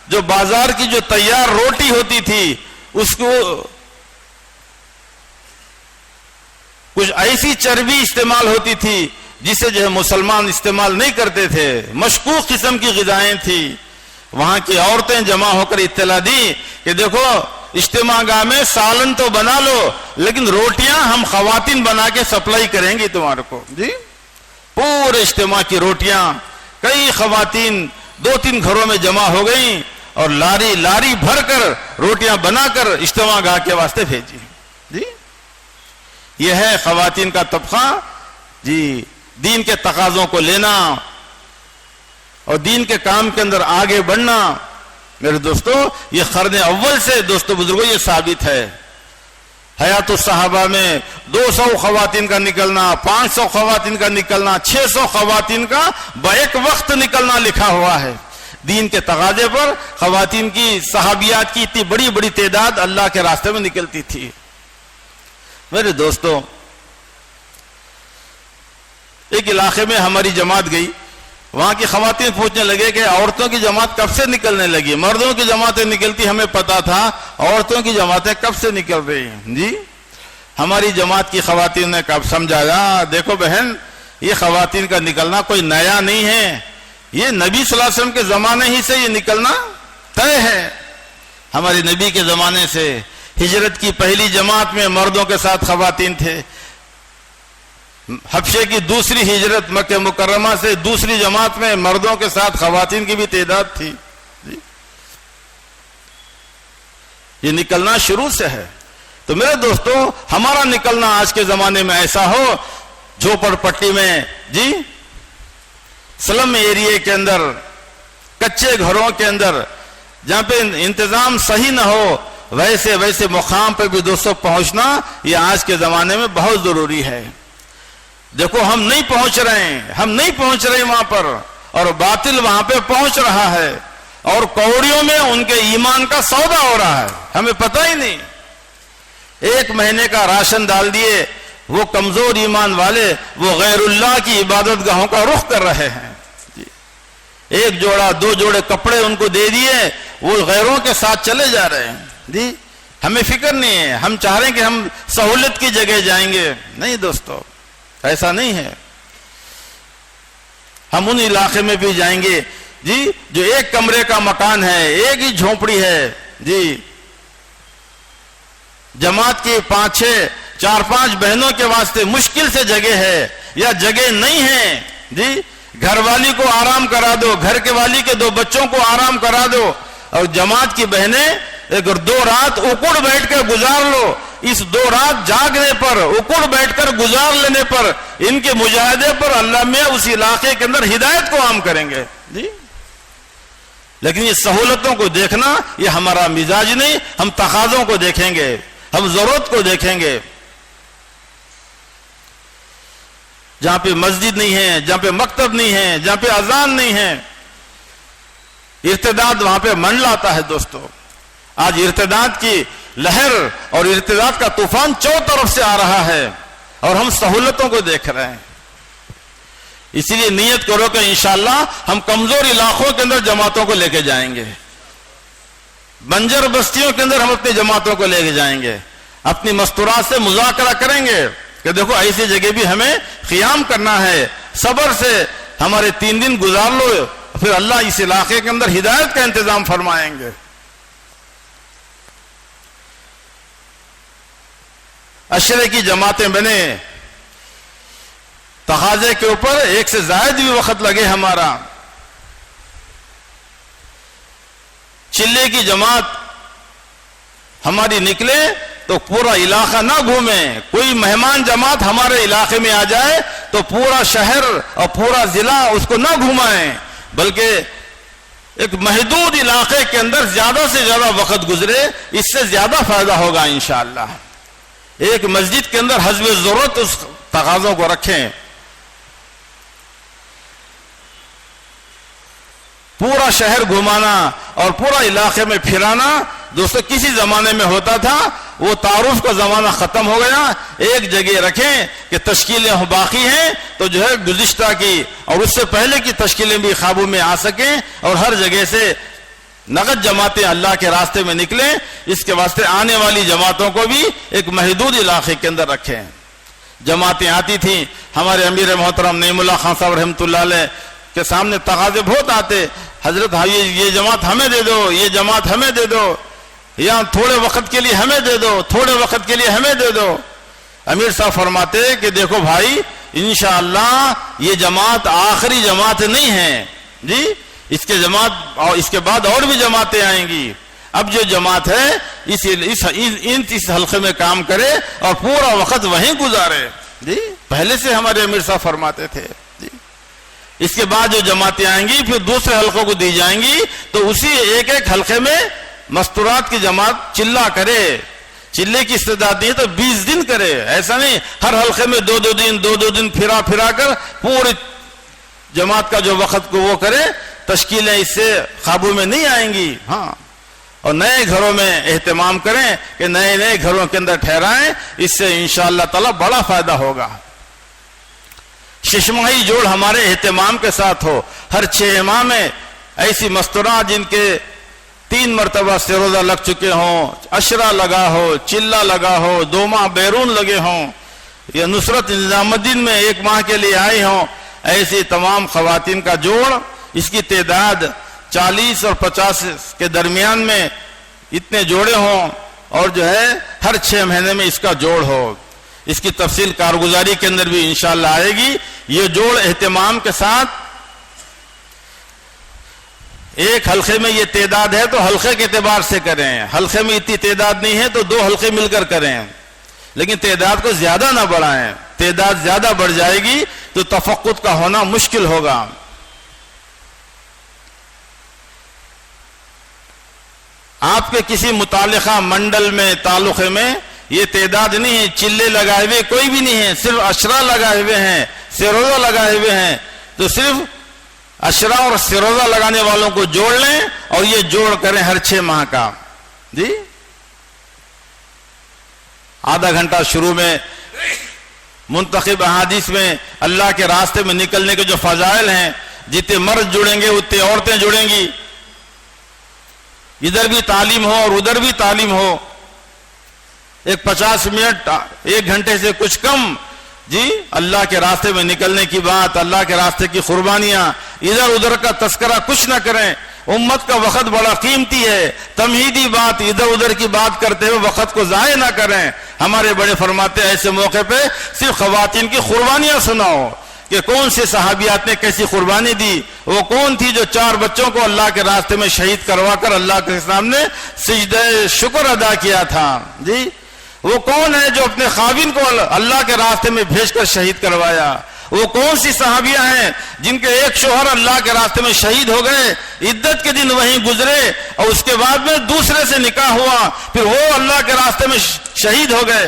جو بازار کی جو تیار روٹی ہوتی تھی، اس کو کچھ ایسی چربی استعمال ہوتی تھی جسے جو ہے مسلمان استعمال نہیں کرتے تھے، مشکوک قسم کی غذائیں تھی۔ وہاں کی عورتیں جمع ہو کر اطلاع دی کہ دیکھو اجتماع گاہ میں سالن تو بنا لو، لیکن روٹیاں ہم خواتین بنا کے سپلائی کریں گی تمہارے کو جی۔ پورے اجتماع کی روٹیاں کئی خواتین 2-3 گھروں میں جمع ہو گئیں اور لاری لاری بھر کر روٹیاں بنا کر اجتماع گاہ کے واسطے بھیجی جی۔ یہ ہے خواتین کا طبقہ جی، دین کے تقاضوں کو لینا اور دین کے کام کے اندر آگے بڑھنا۔ میرے دوستو یہ قرن اول سے دوستو بزرگوں یہ ثابت ہے۔ حیات الصحابہ میں 200 خواتین کا نکلنا، 500 خواتین کا نکلنا، 600 خواتین کا بیک وقت نکلنا لکھا ہوا ہے۔ دین کے تقاضے پر خواتین کی، صحابیات کی اتنی بڑی بڑی تعداد اللہ کے راستے میں نکلتی تھی۔ میرے دوستو ایک علاقے میں ہماری جماعت گئی، وہاں کی خواتین پوچھنے لگے کہ عورتوں کی جماعت کب سے نکلنے لگی؟ مردوں کی جماعتیں نکلتی ہمیں پتا تھا، عورتوں کی جماعتیں کب سے نکل رہی ہیں جی؟ ہماری جماعت کی خواتین نے کب سمجھایا، دیکھو بہن یہ خواتین کا نکلنا کوئی نیا نہیں ہے، یہ نبی صلی اللہ علیہ وسلم کے زمانے ہی سے یہ نکلنا طے ہے۔ ہمارے نبی کے زمانے سے ہجرت کی پہلی جماعت میں مردوں کے ساتھ خواتین تھے، حبشے کی دوسری ہجرت مکہ مکرمہ سے دوسری جماعت میں مردوں کے ساتھ خواتین کی بھی تعداد تھی جی۔ یہ نکلنا شروع سے ہے۔ تو میرے دوستو ہمارا نکلنا آج کے زمانے میں ایسا ہو، جھوپڑ پٹی میں جی، سلم ایریے کے اندر، کچے گھروں کے اندر جہاں پہ انتظام صحیح نہ ہو، ویسے مقام پہ بھی دوستو پہنچنا یہ آج کے زمانے میں بہت ضروری ہے۔ دیکھو ہم نہیں پہنچ رہے وہاں پر، اور باطل وہاں پہ پہنچ رہا ہے، اور کوڑیوں میں ان کے ایمان کا سودا ہو رہا ہے، ہمیں پتہ ہی نہیں۔ 1 مہینے کا راشن ڈال دیے، وہ کمزور ایمان والے وہ غیر اللہ کی عبادت گاہوں کا رخ کر رہے ہیں۔ 1 جوڑا 2 جوڑے کپڑے ان کو دے دیے، وہ غیروں کے ساتھ چلے جا رہے ہیں جی۔ ہمیں فکر نہیں ہے، ہم چاہ رہے ہیں کہ ہم سہولت کی جگہ جائیں گے، نہیں دوستو ایسا نہیں ہے۔ ہم ان علاقے میں بھی جائیں گے جی جو 1 کمرے کا مکان ہے، 1 ہی جھونپڑی ہے جی، جماعت کی 4-5 بہنوں کے واسطے مشکل سے جگہ ہے یا جگہ نہیں ہے جی، گھر والی کو آرام کرا دو، گھر کے والی کے 2 بچوں کو آرام کرا دو، اور جماعت کی بہنیں اگر 2 رات اکڑ بیٹھ کر گزار لو، اس 2 رات جاگنے پر، اکڑ بیٹھ کر گزار لینے پر، ان کے مجاہدے پر اللہ میں اس علاقے کے اندر ہدایت کو عام کریں گے جی۔ لیکن یہ سہولتوں کو دیکھنا یہ ہمارا مزاج نہیں، ہم تقاضوں کو دیکھیں گے، ہم ضرورت کو دیکھیں گے۔ جہاں پہ مسجد نہیں ہے، جہاں پہ مکتب نہیں ہے، جہاں پہ اذان نہیں ہے، ارتداد وہاں پہ منڈلاتا ہے دوستو۔ آج ارتداد کی لہر اور ارتداد کا طوفان چاروں طرف سے آ رہا ہے اور ہم سہولتوں کو دیکھ رہے ہیں۔ اسی لیے نیت کرو کہ انشاءاللہ ہم کمزور علاقوں کے اندر جماعتوں کو لے کے جائیں گے، بنجر بستیوں کے اندر ہم اپنی جماعتوں کو لے کے جائیں گے، اپنی مستورات سے مذاکرہ کریں گے کہ دیکھو ایسی جگہ بھی ہمیں قیام کرنا ہے، صبر سے ہمارے 3 دن گزار لو، پھر اللہ اس علاقے کے اندر ہدایت کا انتظام فرمائیں گے۔ عشرے کی جماعتیں بنے، تقاضے کے اوپر 1 سے زائد بھی وقت لگے ہمارا۔ چلے کی جماعت ہماری نکلے تو پورا علاقہ نہ گھومیں، کوئی مہمان جماعت ہمارے علاقے میں آ جائے تو پورا شہر اور پورا ضلع اس کو نہ گھمائیں، بلکہ ایک محدود علاقے کے اندر زیادہ سے زیادہ وقت گزرے، اس سے زیادہ فائدہ ہوگا انشاءاللہ۔ ایک مسجد کے اندر حسب ضرورت اس تقاضوں کو رکھیں۔ پورا شہر گھمانا اور پورا علاقے میں پھرانا دوستو کسی زمانے میں ہوتا تھا، وہ تعارف کا زمانہ ختم ہو گیا۔ ایک جگہ رکھیں کہ تشکیلیں باقی ہیں تو جو ہے گزشتہ کی اور اس سے پہلے کی تشکیلیں بھی قابو میں آ سکیں، اور ہر جگہ سے نقد جماعتیں اللہ کے راستے میں نکلیں۔ اس کے واسطے آنے والی جماعتوں کو بھی ایک محدود علاقے کے اندر رکھیں۔ جماعتیں آتی تھیں، ہمارے امیر محترم نعیم اللہ خان صاحب رحمۃ اللہ علیہ کے سامنے تقاضے بہت آتے، حضرت یہ جماعت ہمیں دے دو، یہ جماعت ہمیں دے دو، یا تھوڑے وقت کے لیے ہمیں دے دو، تھوڑے وقت کے لیے ہمیں دے دو۔ امیر صاحب فرماتے کہ دیکھو بھائی، انشاءاللہ یہ جماعت آخری جماعت نہیں ہے جی، اس کے جماعت اور اس کے بعد اور بھی جماعتیں آئیں گی۔ اب جو جماعت ہے اس حلقے میں کام کرے اور پورا وقت وہیں گزارے جی، پہلے سے ہمارے امیر صاحب فرماتے تھے جی۔ اس کے بعد جو جماعتیں آئیں گی پھر دوسرے حلقوں کو دی جائیں گی، تو اسی ایک حلقے میں مستورات کی جماعت چلہ کرے، چلے کی استعداد نہیں ہے تو 20 دن کرے، ایسا نہیں ہر حلقے میں 2 دن پھرا کر پوری جماعت کا جو وقت کو وہ کرے، تشکیلیں اس سے قابو میں نہیں آئیں گی۔ ہاں، اور نئے گھروں میں اہتمام کریں کہ نئے گھروں کے اندر ٹھہرائیں، اس سے انشاءاللہ تعالی بڑا فائدہ ہوگا۔ ششماہی جوڑ ہمارے اہتمام کے ساتھ ہو، ہر 6 ماہ میں ایسی مستورات جن کے 3 مرتبہ سے روزہ لگ چکے ہوں، عشرہ لگا ہو، چلہ لگا ہو، 2 ماہ بیرون لگے ہوں، یا نصرت نظام الدین میں 1 ماہ کے لیے آئے ہوں، ایسی تمام خواتین کا جوڑ، اس کی تعداد 40 اور 50 کے درمیان میں اتنے جوڑے ہوں، اور جو ہے ہر 6 مہینے میں اس کا جوڑ ہو۔ اس کی تفصیل کارگزاری کے اندر بھی انشاءاللہ آئے گی۔ یہ جوڑ اہتمام کے ساتھ ایک حلقے میں یہ تعداد ہے تو حلقے کے اعتبار سے کریں، حلقے میں اتنی تعداد نہیں ہے تو 2 حلقے مل کر کریں، لیکن تعداد کو زیادہ نہ بڑھائیں، تعداد زیادہ بڑھ جائے گی تو تفقد کا ہونا مشکل ہوگا۔ آپ کے کسی متعلقہ منڈل میں تعلقے میں یہ تعداد نہیں ہے، چلے لگائے ہوئے کوئی بھی نہیں ہے، صرف عشرہ لگائے ہوئے ہیں، سروزہ لگائے ہوئے ہیں، تو صرف عشرہ اور سروزہ لگانے والوں کو جوڑ لیں اور یہ جوڑ کریں ہر 6 ماہ کا جی۔ آدھا گھنٹہ شروع میں منتخب احادیث میں اللہ کے راستے میں نکلنے کے جو فضائل ہیں، جتنے مرد جڑیں گے اتنے عورتیں جڑیں گی، ادھر بھی تعلیم ہو اور ادھر بھی تعلیم ہو، ایک 50 منٹ 1 گھنٹے سے کچھ کم جی، اللہ کے راستے میں نکلنے کی بات، اللہ کے راستے کی قربانیاں، ادھر ادھر کا تذکرہ کچھ نہ کریں، امت کا وقت بڑا قیمتی ہے، تمہیدی بات ادھر ادھر کی بات کرتے ہوئے وقت کو ضائع نہ کریں۔ ہمارے بڑے فرماتے ہیں ایسے موقع پہ صرف خواتین کی قربانیاں سناؤ کہ کون سے صحابیات نے کیسی قربانی دی، وہ کون تھی جو 4 بچوں کو اللہ کے راستے میں شہید کروا کر اللہ کے سامنے سجدہ شکر ادا کیا تھا، جی وہ کون ہے جو اپنے خاوند کو اللہ کے راستے میں بھیج کر شہید کروایا، وہ کون سی صحابیاں ہیں جن کے ایک شوہر اللہ کے راستے میں شہید ہو گئے، عدت کے دن وہیں گزرے اور اس کے بعد میں دوسرے سے نکاح ہوا، پھر وہ اللہ کے راستے میں شہید ہو گئے،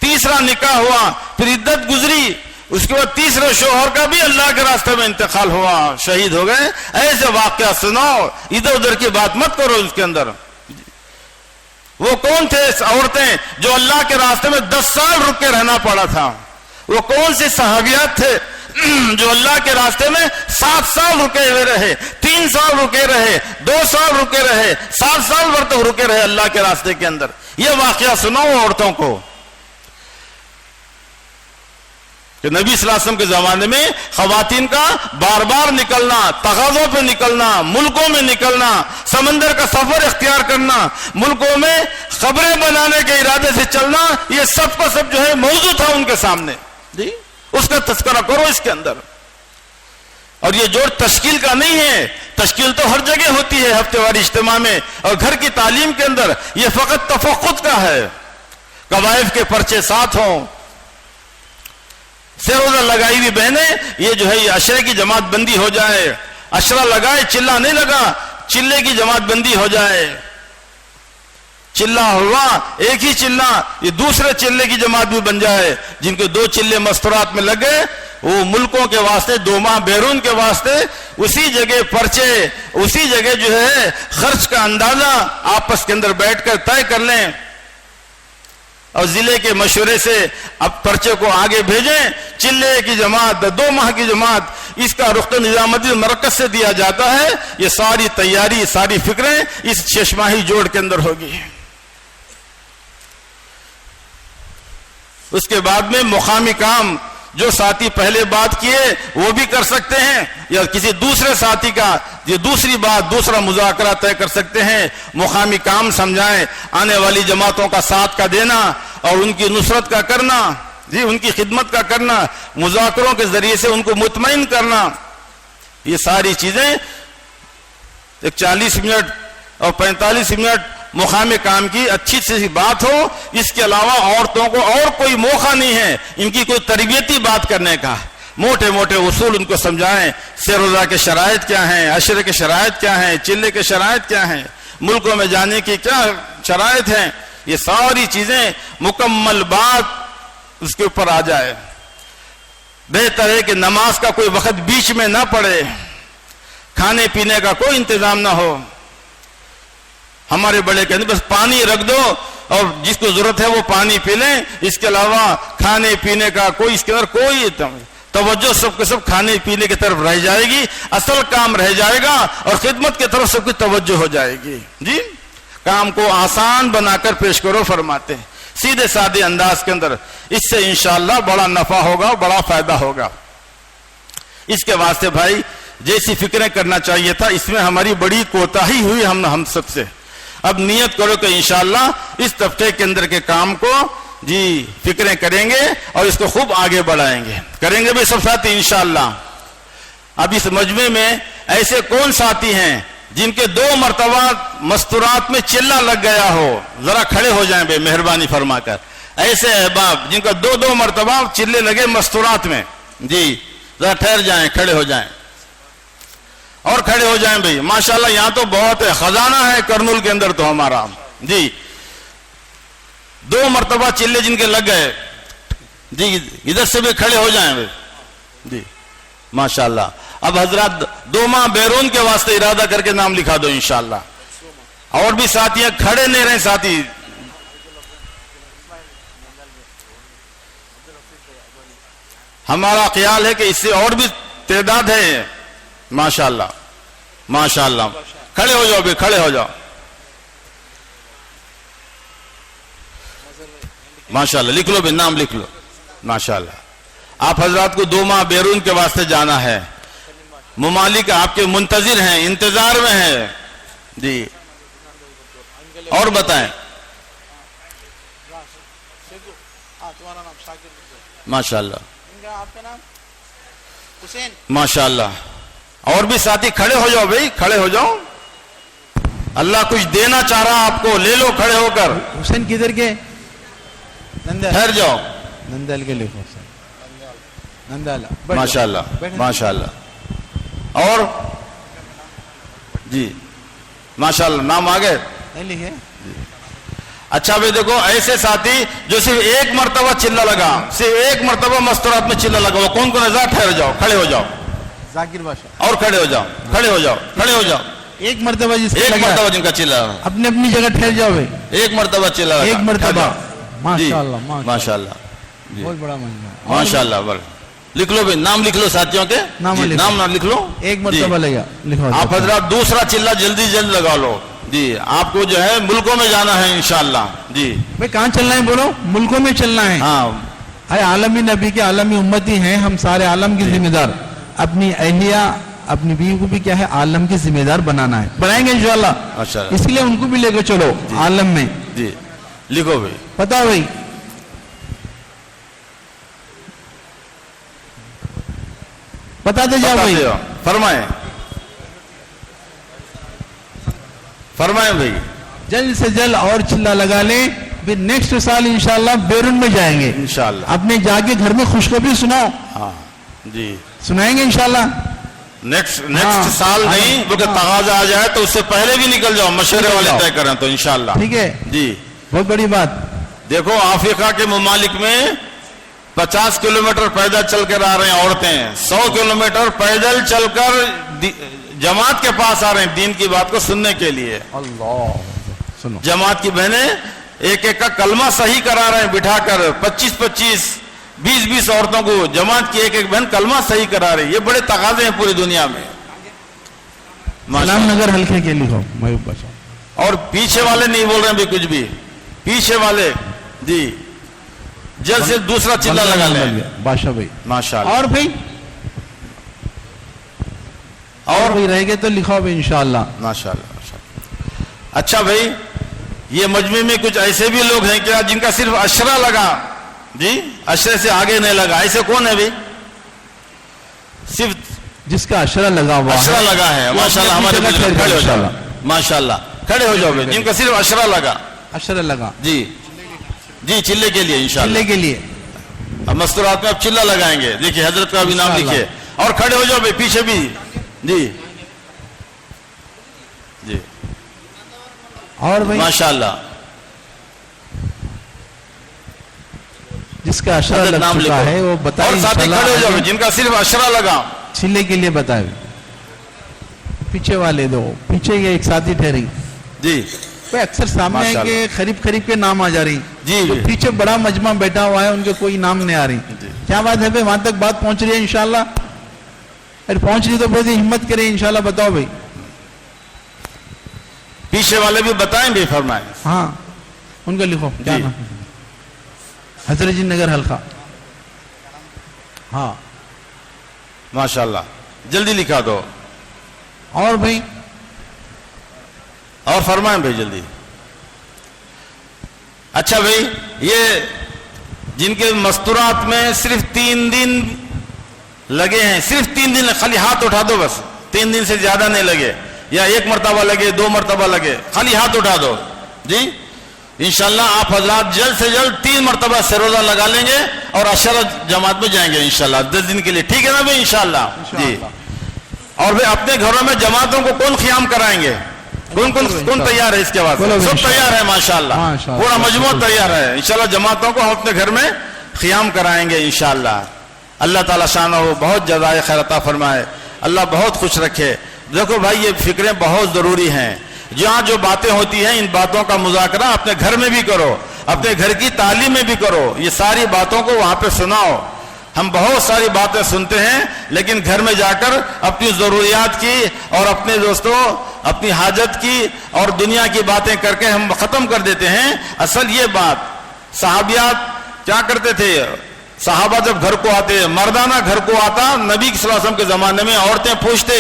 تیسرا نکاح ہوا، پھر عدت گزری، اس کے بعد تیسرے شوہر کا بھی اللہ کے راستے میں انتقال ہوا، شہید ہو گئے۔ ایسے واقعات سناؤ، ادھر ادھر کی بات مت کرو اس کے اندر۔ وہ کون تھے عورتیں جو اللہ کے راستے میں 10 سال رک کے رہنا پڑا تھا؟ وہ کون سے صحابیات تھے جو اللہ کے راستے میں 7 سال رکے ہوئے رہے، 3 سال رکے رہے، 2 سال رکے رہے، 7 سال بھر تک رکے رہے اللہ کے راستے کے اندر؟ یہ واقعہ سناؤ عورتوں کو کہ نبی صلی اللہ علیہ وسلم کے زمانے میں خواتین کا بار بار نکلنا، تغازوں پہ نکلنا، ملکوں میں نکلنا، سمندر کا سفر اختیار کرنا، ملکوں میں خبریں بنانے کے ارادے سے چلنا، یہ سب کا سب جو ہے موضوع تھا ان کے سامنے، جی اس کا تذکرہ کرو اس کے اندر۔ اور یہ جوڑ تشکیل کا نہیں ہے، تشکیل تو ہر جگہ ہوتی ہے ہفتے واری اجتماع میں اور گھر کی تعلیم کے اندر، یہ فقط تفقد کا ہے۔ قوائف کے پرچے ساتھ ہوں، سروزہ لگائی ہوئی بہنیں، یہ جو ہے یہ عشرے کی جماعت بندی ہو جائے، عشرہ لگائے چلہ نہیں لگا، چلے کی جماعت بندی ہو جائے، چلہ ہوا ایک ہی چلہ، یہ دوسرے چلے کی جماعت بھی بن جائے، جن کے 2 چلے مستورات میں لگ گئے، وہ ملکوں کے واسطے 2 ماہ بیرون کے واسطے اسی جگہ پرچے، اسی جگہ جو ہے خرچ کا اندازہ آپس کے اندر بیٹھ کر طے کر لیں اور ضلع کے مشورے سے اب پرچے کو آگے بھیجیں۔ چلے کی جماعت، 2 ماہ کی جماعت، اس کا رخ نظام الدین مرکز سے دیا جاتا ہے۔ یہ ساری تیاری، ساری فکریں اس 6 ماہی جوڑ کے اندر ہوگی۔ اس کے بعد میں مقامی کام جو ساتھی پہلے بات کیے وہ بھی کر سکتے ہیں، یا کسی دوسرے ساتھی کا یہ دوسری بات، دوسرا مذاکرہ طے کر سکتے ہیں۔ مقامی کام سمجھائیں، آنے والی جماعتوں کا ساتھ کا دینا اور ان کی نصرت کا کرنا، جی ان کی خدمت کا کرنا، مذاکروں کے ذریعے سے ان کو مطمئن کرنا، یہ ساری چیزیں 40 منٹ اور 45 منٹ مقام کام کی اچھی سی بات ہو۔ اس کے علاوہ عورتوں کو اور کوئی موقع نہیں ہے ان کی کوئی تربیتی بات کرنے کا۔ موٹے موٹے اصول ان کو سمجھائیں، سیروزہ کے شرائط کیا ہیں، عشرے کے شرائط کیا ہیں، چلے کے شرائط کیا ہیں، ملکوں میں جانے کی کیا شرائط ہیں، یہ ساری چیزیں مکمل بات اس کے اوپر آ جائے۔ بہتر ہے کہ نماز کا کوئی وقت بیچ میں نہ پڑے، کھانے پینے کا کوئی انتظام نہ ہو۔ ہمارے بڑے کہتے ہیں بس پانی رکھ دو اور جس کو ضرورت ہے وہ پانی پی لیں، اس کے علاوہ کھانے پینے کا کوئی اس کے اندر کوئی توجہ سب کے سب کھانے پینے کی طرف رہ جائے گی، اصل کام رہ جائے گا اور خدمت کی طرف سب کی توجہ ہو جائے گی۔ جی کام کو آسان بنا کر پیش کرو فرماتے ہیں، سیدھے سادے انداز کے اندر، اس سے انشاءاللہ بڑا نفع ہوگا، بڑا فائدہ ہوگا۔ اس کے واسطے بھائی جیسی فکریں کرنا چاہیے تھا اس میں ہماری بڑی کوتاہی ہوئی ہم سب سے۔ اب نیت کرو کہ انشاءاللہ اس طبقے کے اندر کے کام کو جی فکریں کریں گے اور اس کو خوب آگے بڑھائیں گے، کریں گے بھی سب ساتھی انشاءاللہ۔ اب اس مجمع میں ایسے کون ساتھی ہیں جن کے 2 مرتبہ مستورات میں چلہ لگ گیا ہو؟ ذرا کھڑے ہو جائیں بے مہربانی فرما کر۔ ایسے احباب جن کا 2 مرتبہ چلے لگے مستورات میں، جی ذرا ٹھہر جائیں، کھڑے ہو جائیں اور کھڑے ہو جائیں بھئی۔ ماشاءاللہ یہاں تو بہت ہے، خزانہ ہے کرنول کے اندر تو ہمارا، جی 2 مرتبہ چلے جن کے لگ گئے، جی ادھر سے بھی کھڑے ہو جائیں بھئی، جی ماشاءاللہ۔ اب حضرات 2 ماہ بیرون کے واسطے ارادہ کر کے نام لکھا دو انشاءاللہ۔ اور بھی ساتھی ہیں، کھڑے نہیں رہے ساتھی، ہمارا خیال ہے کہ اس سے اور بھی تعداد ہے ماشاءاللہ ماشاءاللہ۔ کھڑے ہو جاؤ بھی، کھڑے ہو جاؤ ماشاءاللہ، لکھ لو بھی، نام لکھ لو ماشاءاللہ۔ آپ حضرات کو 2 ماہ بیرون کے واسطے جانا ہے، ممالک آپ کے منتظر ہیں, انتظار میں ہیں. جی اور بتائیں. ماشاءاللہ ماشاءاللہ. اور بھی ساتھی کھڑے ہو جاؤ بھائی, کھڑے ہو جاؤ. اللہ کچھ دینا چاہ رہا آپ کو, لے لو کھڑے ہو کر. حسین کدھر کے؟ ٹھہر جاؤ. نندال کے لکھو نندال. ماشاءاللہ ماشاءاللہ. اور جی ماشاءاللہ نام آ گئے. لکھے. اچھا بھائی دیکھو, ایسے ساتھی جو صرف ایک مرتبہ چلا لگا, صرف ایک مرتبہ مستورات میں چلا لگا, وہ کون ہے؟ ٹھہر جاؤ, کھڑے ہو جاؤ. ذاکر بادشاہ. اور کھڑے ہو جاؤ, کھڑے ہو جاؤ, کھڑے ہو جاؤ. ایک مرتبہ جس ایک مرتبہ جن کا چلا, اپنی اپنی جگہ ٹھہر جاؤ بھائی. ایک مرتبہ چلا لگا, ایک مرتبہ. ماشاءاللہ ماشاءاللہ ماشاءاللہ بہت بڑا مجمع. ماشاءاللہ. لکھ لو بھائی, نام لکھ لو ساتھیوں کے, نام لکھ لو. ایک مرتبہ لگا لکھو. آپ حضرات دوسرا چلا جلدی جلد لگا لو. جی آپ کو جو ہے ملکوں میں جانا ہے انشاءاللہ. جی بھائی کہاں چلنا ہے بولو؟ ملکوں میں چلنا ہے. ہاں اے عالمی نبی کے عالمی امتی ہیں ہم, سارے عالم کی ذمہ دار. اپنی اہلیہ اپنی بیوی کو بھی کیا ہے عالم کی ذمہ دار بنانا ہے. بنائیں گے انشاءاللہ. ماشاءاللہ. اس لیے ان کو بھی لے کے چلو عالم میں. جی لکھو بھائی. بتاؤ بھائی. بتاتے جاؤ بھائی. فرمائیں فرمائیں بھائی. جلد سے جلد اور چلا لگا لیں. پھر نیکسٹ سال انشاءاللہ بیرون میں جائیں گے انشاءاللہ. اپنے جا کے گھر میں خوشخبری سناؤ. ہاں جی سنائیں گے انشاءاللہ. نیکسٹ سال نہیں بلکہ تقاضا آ جائے تو اس سے پہلے بھی نکل جاؤ, مشورے والے طے کریں تو انشاءاللہ. ٹھیک ہے جی. بہت بڑی بات. دیکھو افریقہ کے ممالک میں 50 کلومیٹر پیدل چل کر آ رہے ہیں عورتیں, 100 کلومیٹر پیدل چل کر جماعت کے پاس آ رہے ہیں دین کی بات کو سننے کے لیے. اللہ سنو. جماعت کی بہنیں ایک ایک کا کلمہ صحیح کرا رہے ہیں, بٹھا کر 25 20 عورتوں کو جماعت کی ایک ایک بہن کلمہ صحیح کرا رہی ہے. یہ بڑے تقاضے ہیں پوری دنیا میں. سلام نگر حلقے کے لکھو محبوب بادشاہ. اور پیچھے والے نہیں بول رہے ہیں بھی کچھ بھی, پیچھے والے جی جلد سے دوسرا چلا لگا لیں بادشاہ بھائی. ماشاءاللہ. اور بھائی اور بھائی رہ گئے تو لکھو بھائی انشاءاللہ. ماشاءاللہ ماشاءاللہ. اچھا بھائی, یہ مجمع میں کچھ ایسے بھی لوگ ہیں کیا جن کا صرف اشرہ لگا, جی اشرے سے آگے نہیں لگا, ایسے کون ہے بھائی؟ صرف جس کا اشرہ لگا ہوا اشرہ لگا ہے. ماشاءاللہ ہمارے ملک میں کھڑے ہو جاؤ. ماشاءاللہ کھڑے ہو جاؤ بھائی جن کا صرف اشرہ لگا. اشرہ لگا جی جی چلے کے لیے انشاءاللہ. چلے کے لیے اب مستورات میں اب چلہ لگائیں گے. دیکھیے حضرت کا بھی نام لکھیے. اور کھڑے ہو جاؤ بھائی پیچھے بھی. جی جی اور بھائی ماشاءاللہ. جس کا اشرہ لگ نام چکا ہے وہ بتائے. اور ساتھی کھڑے ہو جاؤ جن کا صرف اشرہ لگا. چلے کے لیے بتائے. پیچھے والے دو, پیچھے کے ایک ساتھی ٹھہری. جی اکثر سامنے ہے کہ قریب کے نام آ جا رہی. جی جو پیچھے بڑا مجمع بیٹھا ہوا ہے ان کے کوئی نام نہیں آ رہی. کیا بات ہے بھائی, وہاں تک بات پہنچ رہی ہے انشاءاللہ. اگر پہنچ رہی تو بہت ہمت کریں انشاءاللہ. بتاؤ بھائی. پیچھے والے بھی بتائیں بھی, فرمائیں. ہاں ان کا لکھو. کیا نام؟ حضرت جی نگر حلقہ. ہاں ماشاءاللہ جلدی لکھا دو. اور بھائی اور فرمائیں بھائی جلدی. اچھا بھائی, یہ جن کے مستورات میں صرف 3 دن لگے ہیں, صرف 3 دن, خالی ہاتھ اٹھا دو بس. 3 دن سے زیادہ نہیں لگے, یا 1 مرتبہ لگے, 2 مرتبہ لگے, خالی ہاتھ اٹھا دو. جی انشاءاللہ آپ حضرات جلد سے جلد 3 مرتبہ سے روزہ لگا لیں گے اور اشرہ جماعت میں جائیں گے انشاءاللہ 10 دن کے لیے. ٹھیک ہے نا بھائی انشاءاللہ. جی. اور بھائی اپنے گھروں میں جماعتوں کو کون قیام کرائیں گے؟ کون تیار ہے اس کے بعد؟ سب تیار ہے ماشاءاللہ. پورا مجموعہ تیار ہے. انشاءاللہ جماعتوں کو ہم اپنے گھر میں قیام کرائیں گے انشاءاللہ. اللہ تعالیٰ شانہ بہت جزائے خیر عطا فرمائے, اللہ بہت خوش رکھے. دیکھو بھائی یہ فکریں بہت ضروری ہیں. جہاں جو باتیں ہوتی ہیں ان باتوں کا مذاکرہ اپنے گھر میں بھی کرو, اپنے گھر کی تعلیم میں بھی کرو. یہ ساری باتوں کو وہاں پہ سناؤ. ہم بہت ساری باتیں سنتے ہیں لیکن گھر میں جا کر اپنی ضروریات کی اور اپنے دوستوں اپنی حاجت کی اور دنیا کی باتیں کر کے ہم ختم کر دیتے ہیں. اصل یہ بات, صحابیات کیا کرتے تھے, صحابہ جب گھر کو آتے، مردانہ گھر کو آتا، نبی صلی اللہ علیہ وسلم کے زمانے میں عورتیں پوچھتے،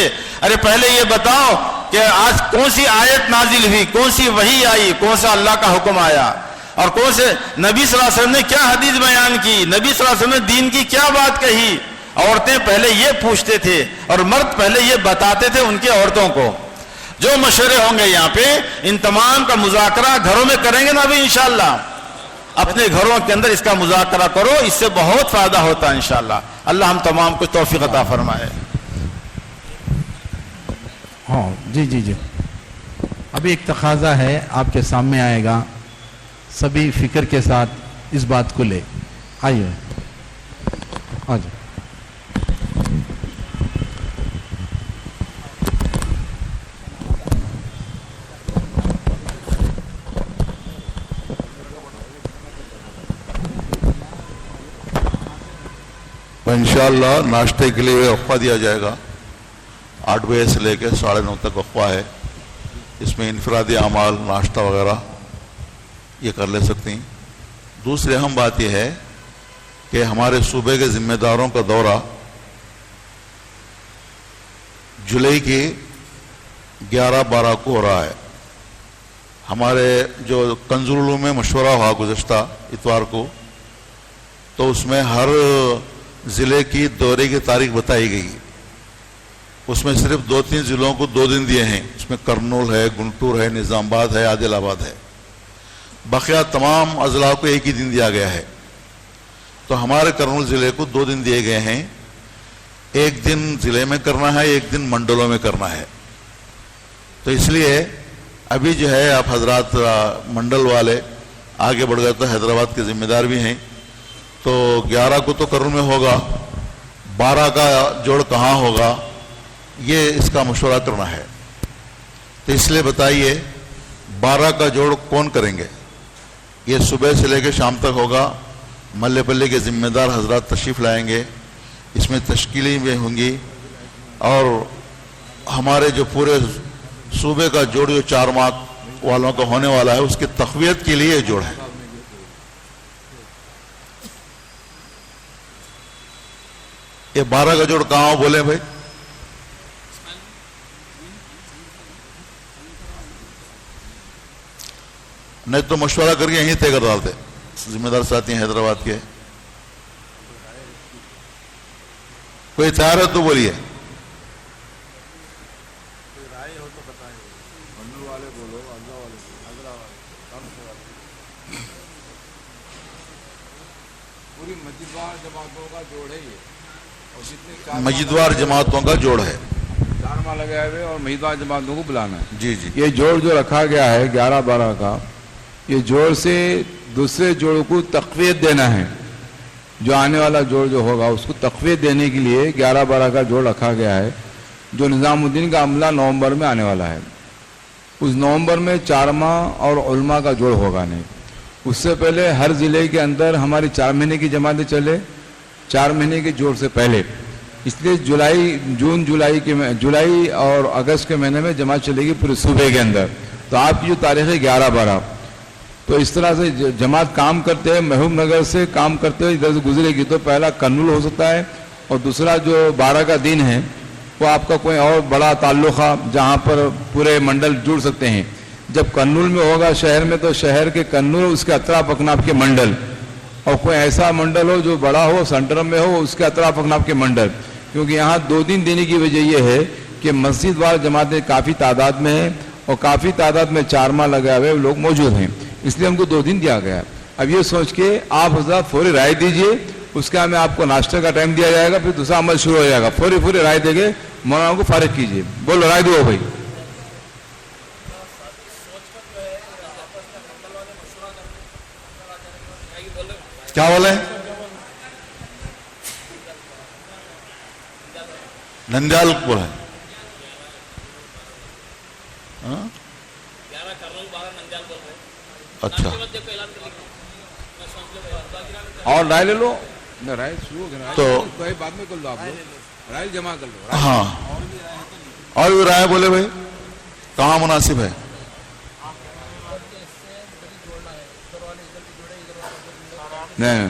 ارے پہلے یہ بتاؤ کہ آج کون سی آیت نازل ہوئی، کون سی وحی آئی، کون سا اللہ کا حکم آیا، اور کون سے نبی صلی اللہ علیہ وسلم نے کیا حدیث بیان کی، نبی صلی اللہ علیہ وسلم نے دین کی کیا بات کہی. عورتیں پہلے یہ پوچھتے تھے اور مرد پہلے یہ بتاتے تھے ان کی عورتوں کو. جو مشورے ہوں گے یہاں پہ ان تمام کا مذاکرہ گھروں میں کریں گے نا ابھی انشاءاللہ. اپنے گھروں کے اندر اس کا مذاکرہ کرو، اس سے بہت فائدہ ہوتا ہے انشاءاللہ. اللہ ہم تمام کو توفیق عطا فرمائے. ہاں جی جی جی. ابھی ایک تقاضا ہے آپ کے سامنے آئے گا، سبھی فکر کے ساتھ اس بات کو لے آئیے. آ جائے. انشاءاللہ ناشتے کے لیے وقفہ دیا جائے گا. 8 بجے سے لے کے 9:30 تک وقفہ ہے. اس میں انفرادی اعمال، ناشتہ وغیرہ یہ کر لے سکتے ہیں. دوسری اہم بات یہ ہے کہ ہمارے صوبے کے ذمہ داروں کا دورہ جولائی کی 11-12 کو ہو رہا ہے. ہمارے جو کنز العلوم میں مشورہ ہوا گزشتہ اتوار کو، تو اس میں ہر ضلع کی دورے کی تاریخ بتائی گئی. اس میں صرف 2-3 ضلعوں کو 2 دن دیے ہیں. اس میں کرنول ہے، گنٹور ہے، نظام آباد ہے، عادل آباد ہے. بقیہ تمام اضلاع کو ایک ہی دن دیا گیا ہے. تو ہمارے کرنول ضلع کو 2 دن دیے گئے ہیں. ایک دن ضلع میں کرنا ہے، ایک دن منڈلوں میں کرنا ہے. تو اس لیے ابھی جو ہے آپ حضرات منڈل والے آگے بڑھ گئے، تو حیدرآباد کے ذمہ دار بھی ہیں. تو 11 کو تو کرنول میں ہوگا، 12 کا جوڑ کہاں ہوگا یہ اس کا مشورہ کرنا ہے. تو اس لیے بتائیے 12 کا جوڑ کون کریں گے؟ یہ صبح سے لے کے شام تک ہوگا. ملے پلے کے ذمہ دار حضرات تشریف لائیں گے. اس میں تشکیلیں بھی ہوں گی، اور ہمارے جو پورے صوبے کا جوڑ جو 4 ماہ والوں کا ہونے والا ہے اس کی تقویت کے لیے یہ جوڑ ہے. یہ 12 کا جوڑ کہاں ہو بولیں بھائی؟ نہیں تو مشورہ کر کے یہیں طے کر ڈالتے. ذمہ دار ساتھی ہیں حیدرآباد کے. کوئی تیار ہے تو بولیے. مجدوار جماعتوں کا جوڑ ہے. 4 ماہ لگائے ہوئے اور مجدوار جماعتوں کو بلانا ہے. جی جی. یہ جوڑ جو رکھا گیا ہے 11-12 کا، یہ جوڑ سے دوسرے جوڑ کو تقویت دینا ہے. جو آنے والا جوڑ جو ہوگا اس کو تقویت دینے کے لیے 11-12 کا جوڑ رکھا گیا ہے. جو نظام الدین کا عملہ نومبر میں آنے والا ہے، اس نومبر میں 4 ماہ اور علماء کا جوڑ ہوگا نہیں. اس سے پہلے ہر ضلع کے اندر ہماری 4 مہینے کی جماعتیں چلے، 4 مہینے کے جوڑ سے پہلے. اس لیے جولائی اور اگست کے مہینے میں جماعت چلے گی پورے صوبے کے اندر. تو آپ کی جو تاریخ ہے 11-12، تو اس طرح سے جماعت کام کرتے ہیں. محبوب نگر سے کام کرتے ہوئے ادھر سے گزرے گی تو پہلا کرنول ہو سکتا ہے، اور دوسرا جو 12 کا دن ہے وہ آپ کا کوئی اور بڑا تعلق ہے جہاں پر پورے منڈل جڑ سکتے ہیں. جب کرنول میں ہوگا شہر میں، تو شہر کے کرنول، اس کے اطراف اکناف کے منڈل، اور کوئی ایسا منڈل ہو جو بڑا ہو سینٹر میں ہو، اس کے اطراف اکناف کے منڈل. کیونکہ یہاں 2 دن دینے کی وجہ یہ ہے کہ مسجد وار جماعتیں کافی تعداد میں ہیں، اور کافی تعداد میں 4 ماہ لگائے ہوئے لوگ موجود ہیں، اس لیے ہم کو 2 دن دیا گیا ہے. اب یہ سوچ کے آپ حضرات فوری رائے دیجئے. اس کا میں آپ کو ناشتے کا ٹائم دیا جائے گا، پھر دوسرا عمل شروع ہو جائے گا. فوری رائے دے گے، مولانا کو فارغ کیجئے. بولو رائے دو بھائی. کیا بولے؟ نندیال بولا ہے. اچھا اور رائے لے لو. رائے شروع تو بعد میں کر لو. آپ لوگ رائے جمع کر لو. ہاں، اور بھی رائے بولے بھائی کہاں مناسب ہے؟ نہیں